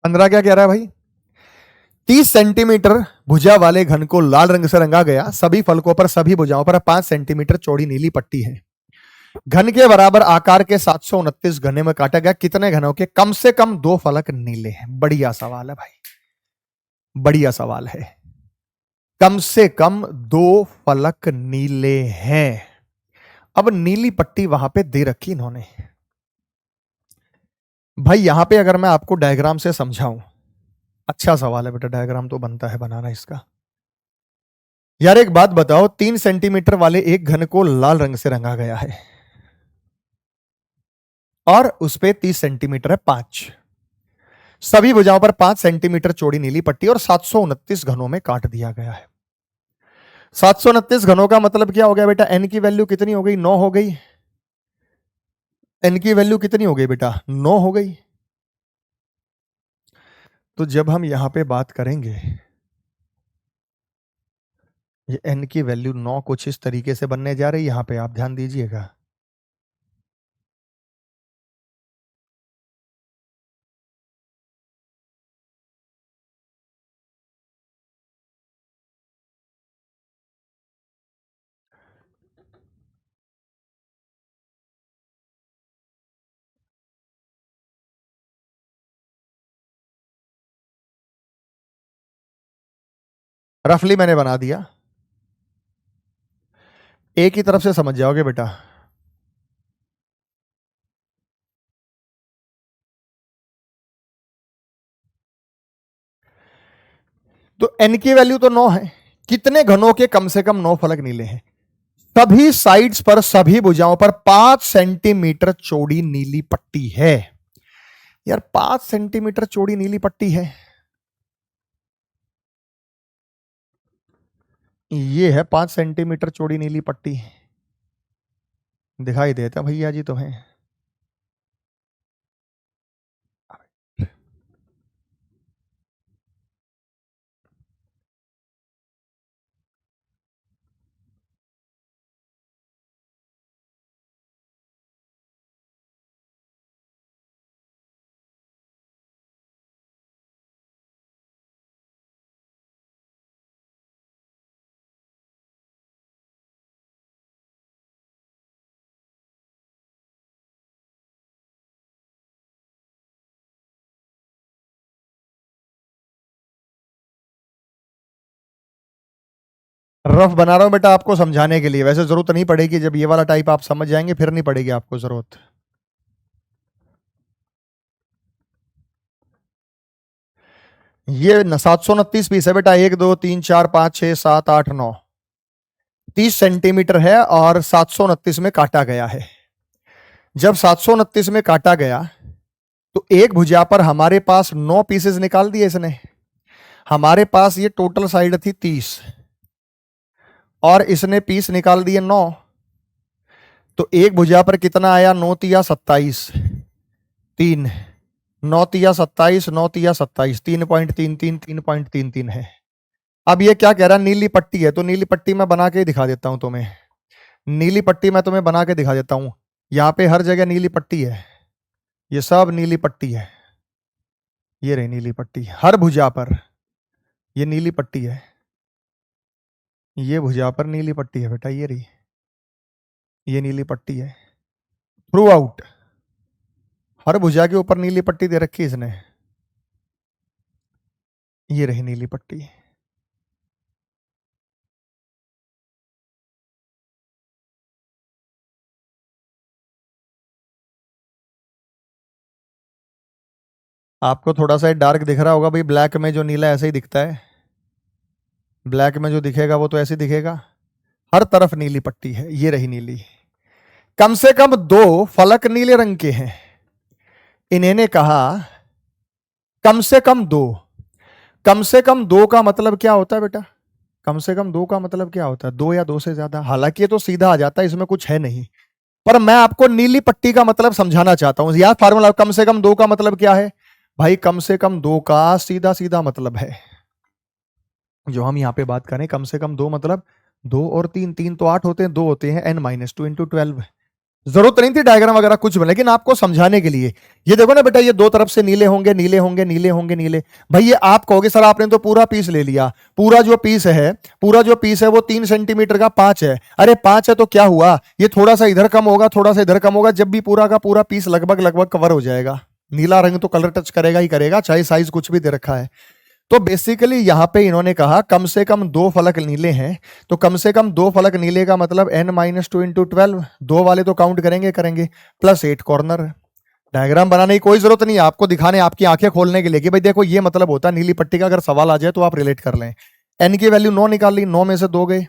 पंद्रह क्या कह रहा है भाई, 30 सेंटीमीटर भुजा वाले घन को लाल रंग से रंगा गया, सभी फलकों पर सभी भुजाओं पर 5 सेंटीमीटर चौड़ी नीली पट्टी है। घन के बराबर आकार के 729 घने में काटा गया, कितने घनों के कम से कम 2 फलक नीले हैं। बढ़िया सवाल है भाई, बढ़िया सवाल है। कम से कम 2 फलक नीले हैं। अब नीली पट्टी वहां पे दे रखी इन्होंने। भाई यहां पे अगर मैं आपको डायग्राम से समझाऊं, अच्छा सवाल है बेटा, डायग्राम तो बनता है बनाना इसका। यार एक बात बताओ, 3 सेंटीमीटर वाले एक घन को लाल रंग से रंगा गया है और उस पे 30 सेंटीमीटर है 5, सभी भुजाओं पर 5 सेंटीमीटर चौड़ी नीली पट्टी और 729 घनों में काट दिया गया है। 729 घनों का मतलब क्या हो गया बेटा, n की वैल्यू कितनी हो गई, 9 हो गई। n की वैल्यू कितनी हो गई बेटा, 9 हो गई। तो जब हम यहां पे बात करेंगे, ये n की वैल्यू 9 कुछ इस तरीके से बनने जा रही है, यहां पे आप ध्यान दीजिएगा। रफली मैंने बना दिया, एक ही तरफ से समझ जाओगे बेटा। तो n की वैल्यू तो 9 है, कितने घनों के कम से कम 9 फलक नीले हैं, सभी साइड्स पर सभी भुजाओं पर 5 सेंटीमीटर चौड़ी नीली पट्टी है। यार 5 सेंटीमीटर चौड़ी नीली पट्टी है, ये है 5 सेंटीमीटर चौड़ी नीली पट्टी, दिखाई देता भैया जी तुम्हें। रफ बना रहा हूं बेटा आपको समझाने के लिए, वैसे जरूरत नहीं पड़ेगी, जब ये वाला टाइप आप समझ जाएंगे फिर नहीं पड़ेगी आपको जरूरत। ये 729 पीस है बेटा, 1 2 3 4 5 6 7 8 9, 30 सेंटीमीटर है और 729 में काटा गया है। जब 729 में काटा गया तो एक भुजा पर हमारे पास 9 पीसेस निकाल दिए इसने। हमारे पास ये टोटल साइड थी 30 और इसने पीस निकाल दिए 9, तो एक भुजा पर कितना आया, 9 तिया 27, 3 9 तिया 27, 9 तिया 27, 3.33 3.33 है। अब ये क्या कह रहा है, नीली पट्टी है, तो नीली पट्टी मैं बना के दिखा देता हूं तुम्हें। नीली पट्टी मैं तुम्हें बना के दिखा देता हूं। यहां पे हर जगह नीली पट्टी है, ये सब नीली पट्टी है, ये रही नीली पट्टी हर भुजा पर, ये नीली पट्टी है, ये भुजा पर नीली पट्टी है बेटा, ये रही, ये नीली पट्टी है थ्रू आउट, हर भुजा के ऊपर नीली पट्टी दे रखी इसने, ये रही नीली पट्टी। आपको थोड़ा सा डार्क दिख रहा होगा भाई, ब्लैक में जो नीला ऐसे ही दिखता है, ब्लैक में जो दिखेगा वो तो ऐसे दिखेगा, हर तरफ नीली पट्टी है, ये रही नीली। कम से कम 2 फलक नीले रंग के हैं। इन्होंने कहा कम से कम 2, कम से कम 2 का मतलब क्या होता है बेटा, कम से कम 2 का मतलब क्या होता है, 2 या 2 से ज्यादा। हालांकि ये तो सीधा आ जाता है, इसमें कुछ है नहीं, पर मैं आपको नीली पट्टी का मतलब समझाना चाहता हूं। यार फार्मूला कम से कम 2 का मतलब क्या है भाई, कम से कम 2 का सीधा सीधा मतलब है, जो हम यहां पे बात करें, कम से कम 2 मतलब 2 और 3, 3 तो 8 होते हैं, 2 होते हैं n-2 इंटू 12। जरूरत नहीं थी डायग्राम वगैरह कुछ भी, लेकिन आपको समझाने के लिए। ये देखो ना बेटा, ये 2 तरफ से नीले होंगे, नीले होंगे, नीले होंगे, नीले। भाई ये आप कहोगे सर आपने तो पूरा पीस ले लिया, पूरा जो पीस है, पूरा जो पीस है वो 3 सेंटीमीटर का 5 है। अरे 5 है तो क्या हुआ, ये थोड़ा सा इधर कम होगा, थोड़ा सा इधर कम होगा, जब भी पूरा का पूरा पीस लगभग लगभग कवर हो जाएगा। नीला रंग तो कलर टच करेगा ही करेगा, चाहे साइज कुछ भी दे रखा है। तो बेसिकली यहां पे इन्होंने कहा कम से कम 2 फलक नीले हैं, तो कम से कम 2 फलक नीले का मतलब n-2 इंटू 12, 2 वाले तो काउंट करेंगे करेंगे, प्लस 8 कॉर्नर। डायग्राम बनाने की कोई जरूरत नहीं है, आपको दिखाने, आपकी आंखें खोलने के लिए कि भाई देखो ये मतलब होता है नीली पट्टी का। अगर सवाल आ जाए तो आप रिलेट कर लें। n की वैल्यू 9 निकाल ली, 9 में से 2 गए,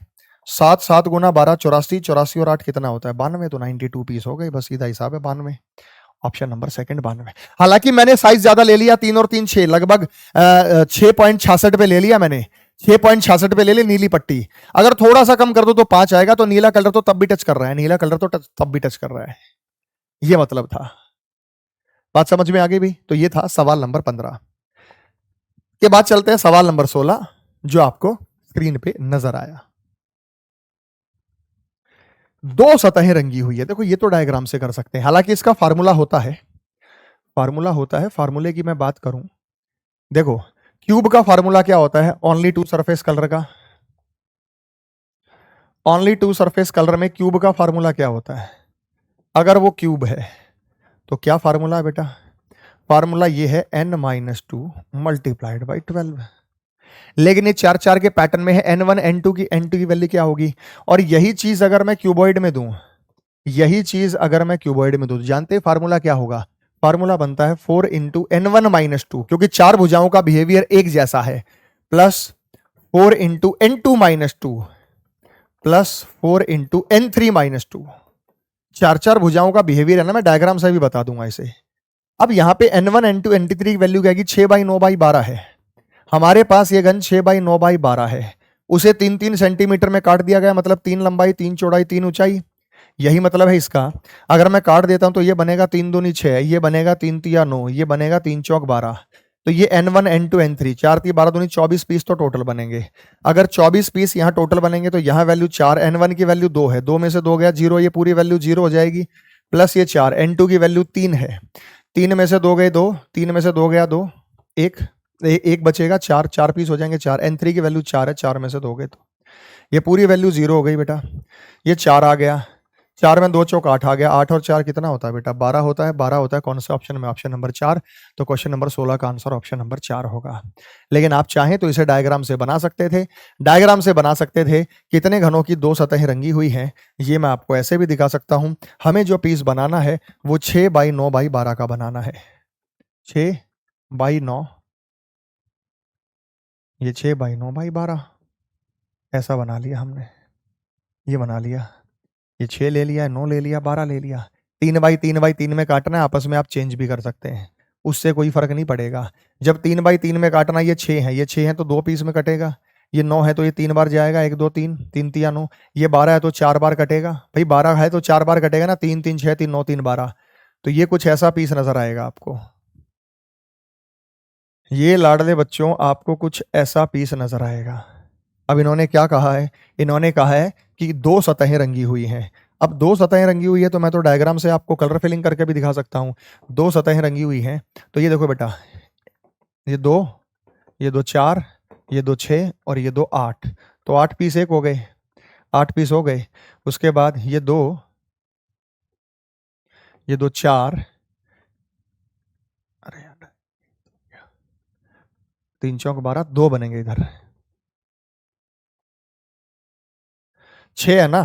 7 7 गुना 12 84, 84 और 8 कितना होता है 92, तो 92 पीस हो गए, बस सीधा हिसाब है 92। Option number second 92। हालांकि मैंने साइज ज्यादा ले लिया, 3 और 3 6, लगभग 6.66 पे ले लिया मैंने, 6.66 पे ले ली नीली पट्टी। अगर थोड़ा सा कम कर दो तो 5 आएगा, तो नीला कलर तो तब भी टच कर रहा है, नीला कलर तो तब भी टच कर रहा है, ये मतलब था। बात समझ में आ गई भी? तो ये था सवाल नंबर 15 के बाद चलते हैं सवाल नंबर 16, जो आपको स्क्रीन पे नजर आया। 2 सतहें रंगी हुई है, देखो ये तो डायग्राम से कर सकते हैं, हालांकि इसका फार्मूला होता है, फार्मूले की मैं बात करूं, देखो क्यूब का फार्मूला क्या होता है, ओनली टू सरफेस कलर का, ओनली टू सरफेस कलर में क्यूब का फार्मूला क्या होता है, अगर वो क्यूब है तो क्या फार्मूला है बेटा, फार्मूला ये है n-2 मल्टीप्लाइड बाई 12। लेकिन ये 4 4 के पैटर्न में है, n1 n2 की वैल्यू क्या होगी, और यही चीज अगर मैं क्यूबॉइड में दूं, यही चीज अगर मैं क्यूबॉइड में दूं, जानते हैं फार्मूला क्या होगा, फार्मूला बनता है 4 इंटू n1-2, क्योंकि 4 भुजाओं का बिहेवियर एक जैसा है, plus 4 into n2-2 plus 4 into n3-2। 4 4 भुजाओं का बिहेवियर है ना, मैं डायग्राम से भी बता दूंगा इसे। अब यहां पे n1 n2 n3 की वैल्यू क्या है, 6/9/12 है। हमारे पास ये गन 6/9/12 है, उसे 3-3 सेंटीमीटर में काट दिया गया, मतलब 3 लंबाई 3 चौड़ाई 3 ऊंचाई, यही मतलब है इसका। अगर मैं काट देता हूं तो ये बनेगा 3 दूनी 6, ये बनेगा 3 तिया 9, ये बनेगा 3 चौक 12, तो ये n1 n2 n3 4 3 12 दूनी 24 पीस तो टोटल बनेंगे। अगर 24 पीस यहाँ टोटल बनेंगे तो यहाँ वैल्यू 4, n1 की वैल्यू 2 है, 2 में से 2 गया 0, ये पूरी वैल्यू 0 हो जाएगी, प्लस ये 4, n2 की वैल्यू 3 है, 3 में से 2 गए 2, 3 में से 2 गया 2, 1 बचेगा, 4 4 पीस हो जाएंगे 4, n3 की वैल्यू 4 है, 4 में से 2 गए तो ये पूरी वैल्यू 0 हो गई बेटा। ये 4 आ गया, 4 में 2 चौक 8 आ गया, 8 और 4 कितना होता है बेटा 12 होता है, 12 होता है कौन से ऑप्शन में, ऑप्शन नंबर 4। तो क्वेश्चन नंबर 16 का आंसर ऑप्शन नंबर 4 होगा। लेकिन आप चाहें तो इसे डायग्राम से बना सकते थे, डायग्राम से बना सकते थे कितने घनों की 2 सतहें रंगी हुई हैं, ये मैं आपको ऐसे भी दिखा सकता हूं। हमें जो पीस बनाना है वो 6/9/12 का बनाना है, 6/9 ये 6/9/12 ऐसा बना लिया हमने, ये बना लिया, ये 6 ले लिया, 9 ले लिया, 12 ले लिया। 3/3/3 में काटना है, आपस में आप चेंज भी कर सकते हैं, उससे कोई फर्क नहीं पड़ेगा। जब 3/3 में काटना, ये 6 है, ये 6 है तो 2 पीस में कटेगा। ये 9 है तो ये 3 बार जाएगा, 1 2 3, 3 3 9। ये 12 है तो 4 बार कटेगा। भाई 12 है तो 4 बार कटेगा ना, 3 3 6 3 9 3 12। तो ये कुछ ऐसा पीस नजर आएगा आपको, ये लाडले बच्चों आपको कुछ ऐसा पीस नजर आएगा। अब इन्होंने क्या कहा है, इन्होंने कहा है कि 2 सतहें रंगी हुई हैं। अब 2 सतहें रंगी हुई है तो मैं तो डायग्राम से आपको कलर फिलिंग करके भी दिखा सकता हूं। 2 सतहें रंगी हुई हैं तो ये देखो बेटा, ये 2, ये 2 4, ये 2 6 और ये 2 8। तो 8 पीस एक हो गए, 8 पीस हो गए। उसके बाद ये 2, ये 2 4, अरे यार 3 चौक 12, 2 बनेंगे इधर, 6 है ना,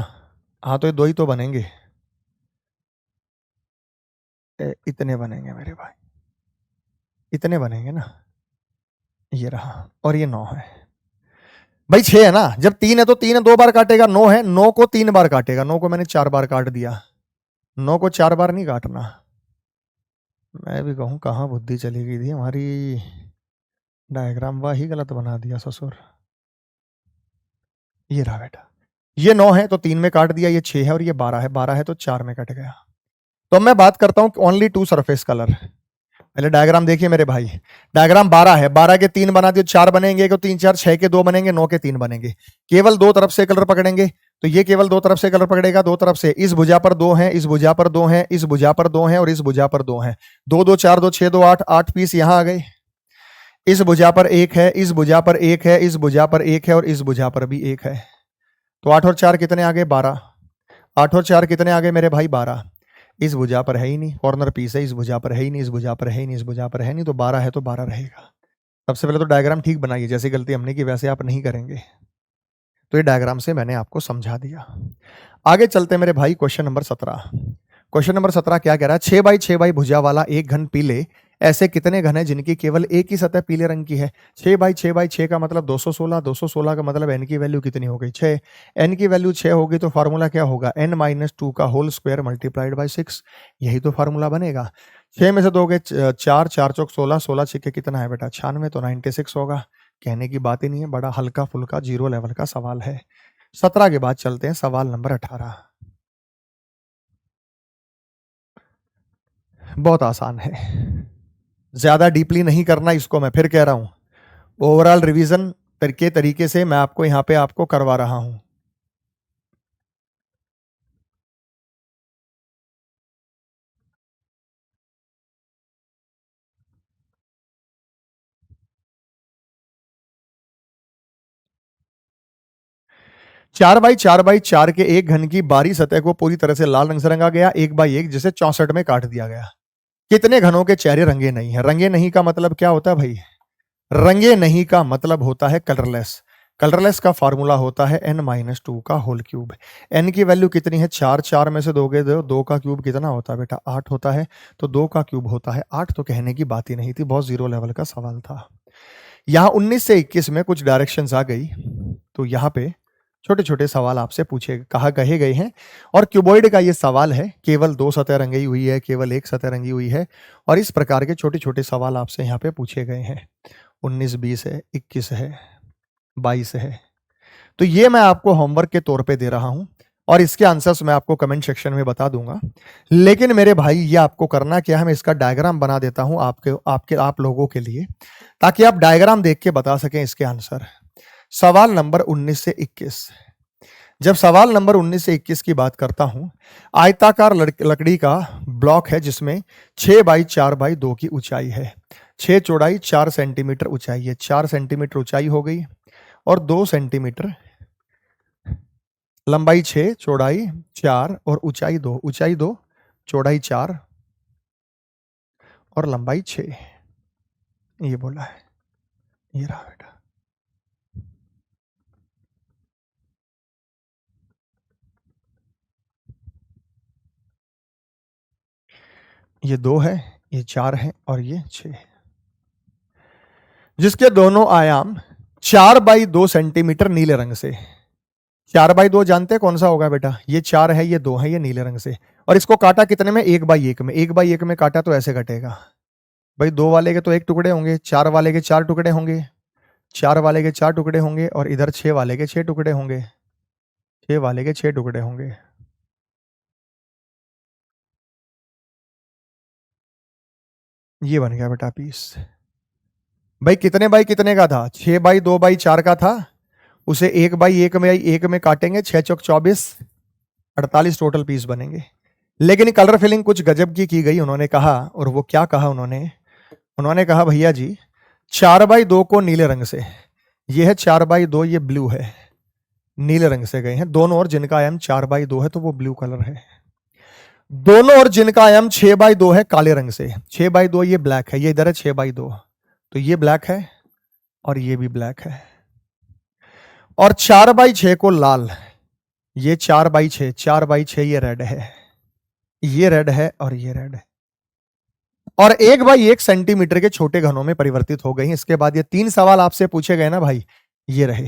हाँ तो ये 2 ही तो बनेंगे, इतने बनेंगे मेरे भाई, इतने बनेंगे ना। ये रहा, और ये 9 है भाई। 6 है ना, जब 3 है तो 3 2 बार काटेगा, 9 है 9 को 3 बार काटेगा, 9 को मैंने 4 बार काट दिया, 9 को 4 बार नहीं काटना। मैं भी कहूं कहाँ बुद्धि चली गई थी हमारी, डायग्राम वही गलत बना दिया ससुर। ये रहा बेटा, ये 9 है तो 3 में काट दिया, ये 6 है और ये 12 है, 12 है तो 4 में कट गया। तो मैं बात करता हूं ओनली 2 सरफेस कलर। पहले डायग्राम देखिए मेरे भाई, डायग्राम 12 है, 12 के 3 बना दिए, 4 बनेंगे, 3 4 6 के 2 बनेंगे, 9 के 3 बनेंगे। केवल 2 तरफ से कलर पकड़ेंगे, तो ये केवल 2 तरफ से कलर पकड़ेगा, 2 तरफ से। इस भुजा पर 2 हैं, इस भुजा पर 2 हैं, इस भुजा पर 2 हैं और इस भुजा पर 2 हैं। 2 2 4 2 6 2 8, 8 पीस यहां आ गए। इस भुजा पर 1 है, इस भुजा पर 1 है, इस भुजा पर 1 है और इस भुजा पर भी 1 है। तो 8 और 4 कितने आ गए, 12। 8 और 4 कितने आ गए मेरे भाई, 12। इस भुजा पर है ही नहीं, कॉर्नर पीस है, इस भुजा पर है ही नहीं, इस भुजा पर है ही नहीं, इस भुजा पर है नहीं, तो 12 है तो 12 रहेगा। सबसे पहले तो डायग्राम ठीक बनाइए, जैसी गलती हमने की वैसे आप नहीं करेंगे। तो ये डायग्राम से मैंने आपको समझा दिया। आगे चलते मेरे भाई, क्वेश्चन नंबर 17। क्वेश्चन नंबर 17 क्या कह रहा है, 6x6 भुजा वाला एक घन पीले ऐसे कितने घन है जिनकी केवल एक ही सतह पीले रंग की है। 6x6 का मतलब 216, 216 का मतलब n की वैल्यू कितनी हो गई, 6। n की वैल्यू 6 होगी तो फार्मूला क्या होगा, n-2 का होल स्क्वायर मल्टीप्लाइड बाय 6, यही तो फार्मूला बनेगा। 6 में से दोगे 4, 4 चौक 16, 16 छिक्के कितना है बेटा 96, तो 96 होगा। कहने की बात ही नहीं है, बड़ा हल्का फुल्का 0 लेवल का सवाल है। 17 के बाद चलते हैं सवाल नंबर 18। बहुत आसान है, ज्यादा डीपली नहीं करना इसको, मैं फिर कह रहा हूं, ओवरऑल रिवीजन तरीके से मैं आपको यहां पे आपको करवा रहा हूं। चार बाई चार के एक घन की बाहरी सतह को पूरी तरह से लाल रंग से रंगा गया, 1/1, जिसे 64 में काट दिया गया। कितने घनों के चेहरे रंगे नहीं है। रंगे नहीं का मतलब क्या होता है भाई, रंगे नहीं का मतलब होता है कलरलेस। कलरलेस का फार्मूला होता है n-2 का होल क्यूब। n की वैल्यू कितनी है, 4, 4 में से दोगे 2 का क्यूब कितना होता है बेटा, 8 होता है, तो 2 का क्यूब होता है 8। तो कहने की बात ही नहीं थी, बहुत 0 लेवल का सवाल था। यहां 19 से 21 में कुछ डायरेक्शंस आ गई, तो यहां पे छोटे छोटे सवाल आपसे पूछे कहे गए हैं। और क्यूबॉइड का ये सवाल है, केवल 2 सतह रंगी हुई है, केवल 1 सतह रंगी हुई है, और इस प्रकार के छोटे छोटे सवाल आपसे यहाँ पे पूछे गए हैं। 19 20 है, 21 है, 22 है। तो ये मैं आपको होमवर्क के तौर पे दे रहा हूं, और इसके आंसर्स मैं आपको कमेंट सेक्शन में बता दूंगा। लेकिन मेरे भाई ये आपको करना क्या है, मैं इसका डायग्राम बना देता हूं आप लोगों के लिए, ताकि आप डायग्राम देख के बता सकें इसके आंसर। सवाल नंबर 19 से 21। जब सवाल नंबर 19 से 21 की बात करता हूं, आयताकार लकड़ी का ब्लॉक है जिसमें 6x4/2 की ऊंचाई है। 6 चौड़ाई, 4 सेंटीमीटर ऊंचाई है, 4 सेंटीमीटर ऊंचाई हो गई, और 2 सेंटीमीटर लंबाई, 6 चौड़ाई 4 और ऊंचाई 2, ऊंचाई 2 चौड़ाई 4 और लंबाई 6, ये बोला है। ये रहा बेटा, ये 2 है, ये 4 है और ये 6 है, जिसके दोनों आयाम 4/2 सेंटीमीटर नीले रंग से। 4/2 जानते हैं कौन सा होगा बेटा? ये 4 है, ये 2 है, ये नीले रंग से। और इसको काटा कितने में? 1/1 में। 1/1 में काटा तो ऐसे कटेगा भाई, 2 वाले के तो 1 टुकड़े होंगे, 4 वाले के 4 टुकड़े होंगे, 4 वाले के 4 टुकड़े होंगे, और इधर 6 वाले के 6 टुकड़े होंगे, 6 वाले के 6 टुकड़े होंगे। ये बन गया बेटा पीस। भाई कितने बाई कितने का था? 6/2/4 का था। उसे 1/1 में 1 में काटेंगे, 6 चौक 24, 48 टोटल पीस बनेंगे। लेकिन कलर फिलिंग कुछ गजब की गई उन्होंने कहा, और वो क्या कहा उन्होंने कहा भैया जी 4/2 को नीले रंग से, ये है 4/2, ये ब्लू है, नीले रंग से गए हैं दोनों, और जिनका आयाम 4/2 है तो वो ब्लू कलर है। दोनों और जिनका आयाम 6/2 है काले रंग से, 6/2 ये ब्लैक है, ये इधर है 6/2, तो ये ब्लैक है और ये भी ब्लैक है। और 4/6 को लाल, ये 4/6, 4/6 ये रेड है, ये रेड है और ये रेड है। और 1/1 सेंटीमीटर के छोटे घनों में परिवर्तित हो गई। इसके बाद ये 3 सवाल आपसे पूछे गए ना भाई, ये रहे।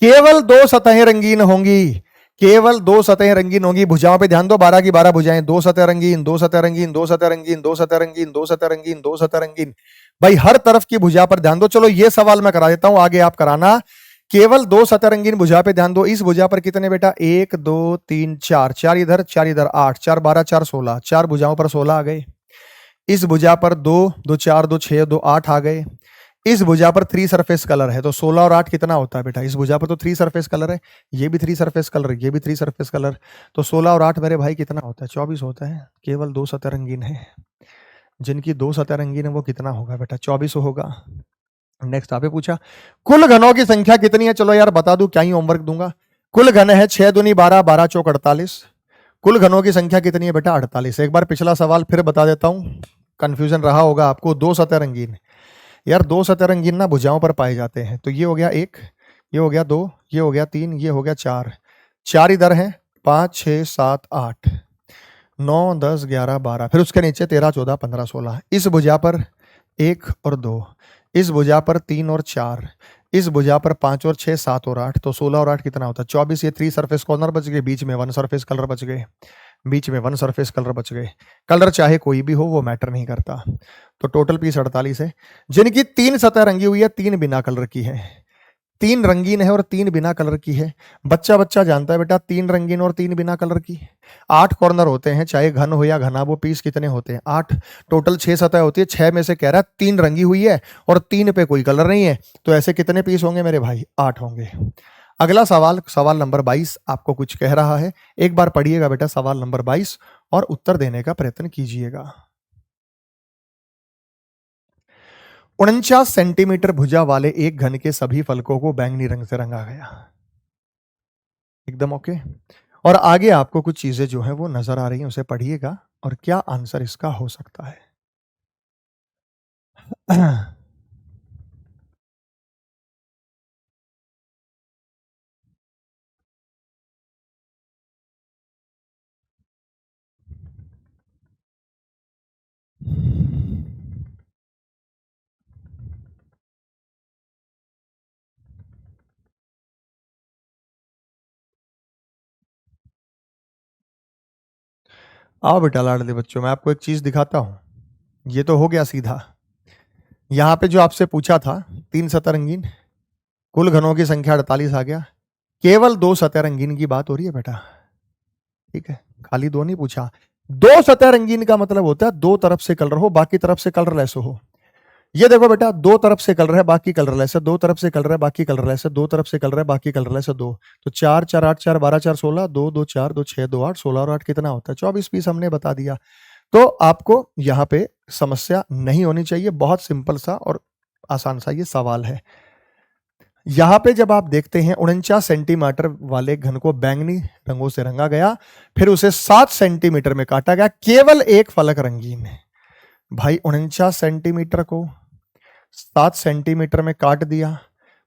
केवल 2 सतहें रंगीन होंगी, केवल 2 सतहें रंगीन होंगी। भुजाओं पे ध्यान दो, 12 की 12 भुजाएं, 2 सतह रंगीन, 2 सतह रंगीन, 2 सतह रंगीन, 2 सतह रंगीन, 2 सतह रंगीन, 2 सतह रंगीन। भाई हर तरफ की भुजा पर ध्यान दो। चलो ये सवाल मैं करा देता हूं, आगे आप कराना। केवल 2 सतह रंगीन भुजा पे ध्यान दो। इस भुजा पर कितने बेटा? 1 2 3 4, 4 इधर 4 इधर, 8 4 12 4 16, 4 भुजाओं पर 16 आ गए। इस भुजा पर 2 2 4 2 6 2 8 आ गए। इस भुजा पर 3 सरफेस कलर है, तो 16 और 8 कितना होता है बेटा? इस भुजा पर तो 3 सरफेस कलर है, ये भी 3 सरफेस कलर, ये भी 3 सरफेस कलर, तो 16 और 8 मेरे भाई कितना होता है? 24 होता है। केवल 2 सतह रंगीन है, जिनकी 2 सतह रंगीन है वो कितना होगा बेटा? 24 होगा। नेक्स्ट आपने पूछा कुल घनों की संख्या कितनी है? चलो यार बता दूं, क्या ही होमवर्क दूंगा। कुल घन है 6 दूनी 12, 12 चौक 48। कुल घनों की संख्या कितनी है बेटा? 48। एक बार पिछला सवाल फिर बता देता हूं, कंफ्यूजन रहा होगा आपको। 2 सतह रंगीन, यार 2 सतह रंगीन ना भुजाओं पर पाए जाते हैं, तो ये हो गया 1, ये हो गया 2, ये हो गया 3, ये हो गया 4, 4 इधर है, 5 6 7 8 9 10 11 12, फिर उसके नीचे 13 14 15 16। इस भुजा पर 1 और 2, इस भुजा पर 3 और 4, इस भुजा पर 5 और 6 7 और 8, तो 16 और 8 कितना होता है? 24। ये 3 सरफेस कॉर्नर बच गए, बीच में 1 सरफेस कलर बच गए, बीच में 1 सरफेस कलर बच गए। कलर चाहे कोई भी हो, वो मैटर नहीं करता। तो टोटल पीस 48 है, जिनकी 3 सतह रंगी हुई है, 3 बिना कलर की है। 3 रंगीन है और 3 बिना कलर की है। बच्चा बच्चा जानता है बेटा, 3 रंगीन और 3 बिना कलर की। 8 कॉर्नर होते हैं, चाहे घन हो या घना, वो पीस कितने होते हैं? 8। टोटल 6 सतह होती है, 6 में से कह रहा है 3 रंगी हुई है और 3 पे कोई कलर नहीं है, तो ऐसे कितने पीस होंगे मेरे भाई? 8 होंगे। अगला सवाल, सवाल नंबर 22 आपको कुछ कह रहा है। एक बार पढ़िएगा बेटा सवाल नंबर 22 और उत्तर देने का प्रयत्न कीजिएगा। 49 सेंटीमीटर भुजा वाले एक घन के सभी फलकों को बैंगनी रंग से रंगा गया। एकदम ओके। और आगे आपको कुछ चीजें जो है वो नजर आ रही हैं, उसे पढ़िएगा और क्या आंसर इसका हो सकता है। आओ बेटा लाडले बच्चों, मैं आपको एक चीज दिखाता हूं। ये तो हो गया सीधा। यहां पे जो आपसे पूछा था 3 सतह रंगीन, कुल घनों की संख्या 48 आ गया। केवल 2 सतह रंगीन की बात हो रही है बेटा, ठीक है, खाली 2 नहीं पूछा। 2 सतह रंगीन का मतलब होता है 2 तरफ से कलर हो, बाकी तरफ से कलरलेस हो। ये देखो बेटा, 2 तरफ से कलर है, बाकी कलरलेस है, 2 तरफ से कलर है, बाकी कलरलेस है, 2 तरफ से कलर है, बाकी कलरलेस है, 2। तो 4 4 8 4 12 4 16, 2 2 4 2 6 2 8, 16 और 8 कितना होता है? 24 पीस हमने बता दिया। तो आपको यहाँ पे समस्या नहीं होनी चाहिए, बहुत सिंपल सा और आसान सा ये सवाल है। यहां पे जब आप देखते हैं 49 सेंटीमीटर वाले घन को बैंगनी रंगों से रंगा गया, फिर उसे 7 सेंटीमीटर में काटा गया, केवल एक फलक रंगीन है। भाई 49 सेंटीमीटर को 7 सेंटीमीटर में काट दिया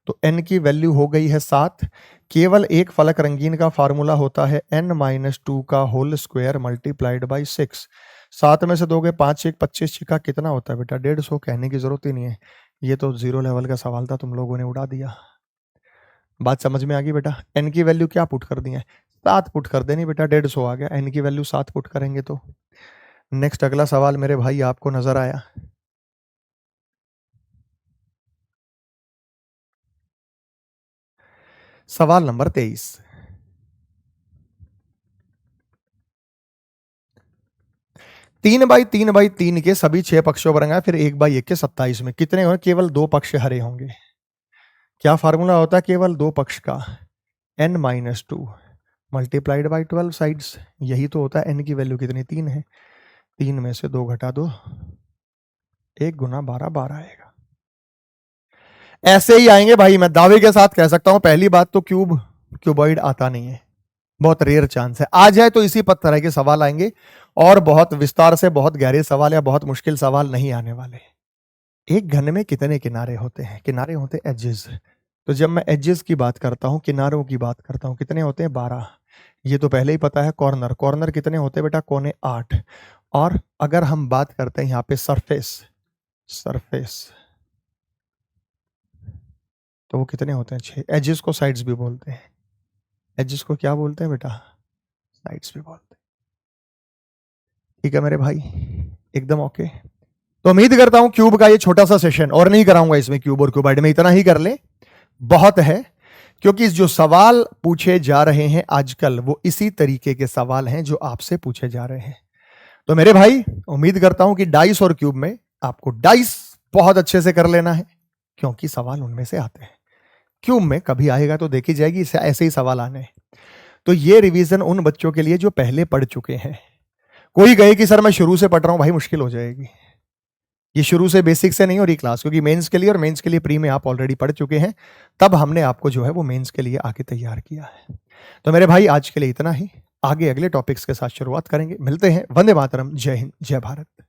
तो n की वैल्यू हो गई है 7। केवल एक फलक रंगीन का फार्मूला होता है n-2 का होल स्क्वायर मल्टीप्लाइड बाई 6। 7 में से दोगे 5 1 25 छिका कितना होता है बेटा? 150। कहने की जरूरत ही नहीं है, ये तो 0 लेवल का सवाल था, तुम लोगों ने उड़ा दिया। बात समझ में आ गई बेटा? n की वैल्यू क्या पुट कर दी है? 7 पुट कर देनी बेटा, 150 आ गया। n की वैल्यू 7 पुट करेंगे तो नेक्स्ट अगला सवाल मेरे भाई आपको नजर आया? सवाल नंबर 23। 3/3/3 के सभी 6 पक्षों पर फिर 1/1 के 27 में कितने होंगे? केवल 2 पक्ष हरे होंगे। क्या फार्मूला होता है केवल 2 पक्ष का? n-2 multiplied by 12 sides. यही तो होता है। n की वैल्यू कितनी? 3 है। 3 में से 2 घटा दो, 1 गुना 12 आएगा। ऐसे ही आएंगे भाई, मैं दावे के साथ कह सकता हूं। पहली बात तो क्यूबॉइड आता नहीं है, बहुत रेयर चांस है। आ जाए तो इसी तरह के सवाल आएंगे और बहुत विस्तार से बहुत गहरे सवाल या बहुत मुश्किल सवाल नहीं आने वाले। एक घन में कितने किनारे होते हैं? किनारे होते हैं एजेस। तो जब मैं एजेस की बात करता हूं, किनारों की बात करता हूं, कितने होते हैं? 12। ये तो पहले ही पता है। कॉर्नर कितने होते हैं बेटा? कोने 8। और अगर हम बात करते हैं यहां पे सरफेस तो वो कितने होते हैं? 6। एजेस को साइड्स भी बोलते हैं। एजेस को क्या बोलते हैं बेटा? साइड्स भी बोलते हैं। ठीक है मेरे भाई, एकदम ओके। तो उम्मीद करता हूं क्यूब का ये छोटा सा सेशन और नहीं कराऊंगा इसमें, क्यूब और क्यूबॉइड में इतना ही कर ले, बहुत है। क्योंकि जो सवाल पूछे जा रहे हैं आजकल वो इसी तरीके के सवाल हैं जो आपसे पूछे जा रहे हैं। तो मेरे भाई उम्मीद करता हूं कि डाइस और क्यूब में आपको डाइस बहुत अच्छे से कर लेना है, क्योंकि सवाल उनमें से आते हैं। क्यूब में कभी आएगा तो देखी जाएगी, ऐसे ही सवाल आने। तो ये रिवीजन उन बच्चों के लिए जो पहले पढ़ चुके हैं। कोई कहे कि सर मैं शुरू से पढ़ रहा हूं, भाई मुश्किल हो जाएगी। ये शुरू से बेसिक से नहीं हो रही क्लास, क्योंकि मेंस के लिए और मेंस के लिए प्री में आप ऑलरेडी पढ़ चुके हैं, तब हमने आपको जो है वो मेंस के लिए आगे तैयार किया है। तो मेरे भाई आज के लिए इतना ही, आगे अगले टॉपिक्स के साथ शुरुआत करेंगे। मिलते हैं। वंदे मातरम। जय हिंद, जय भारत।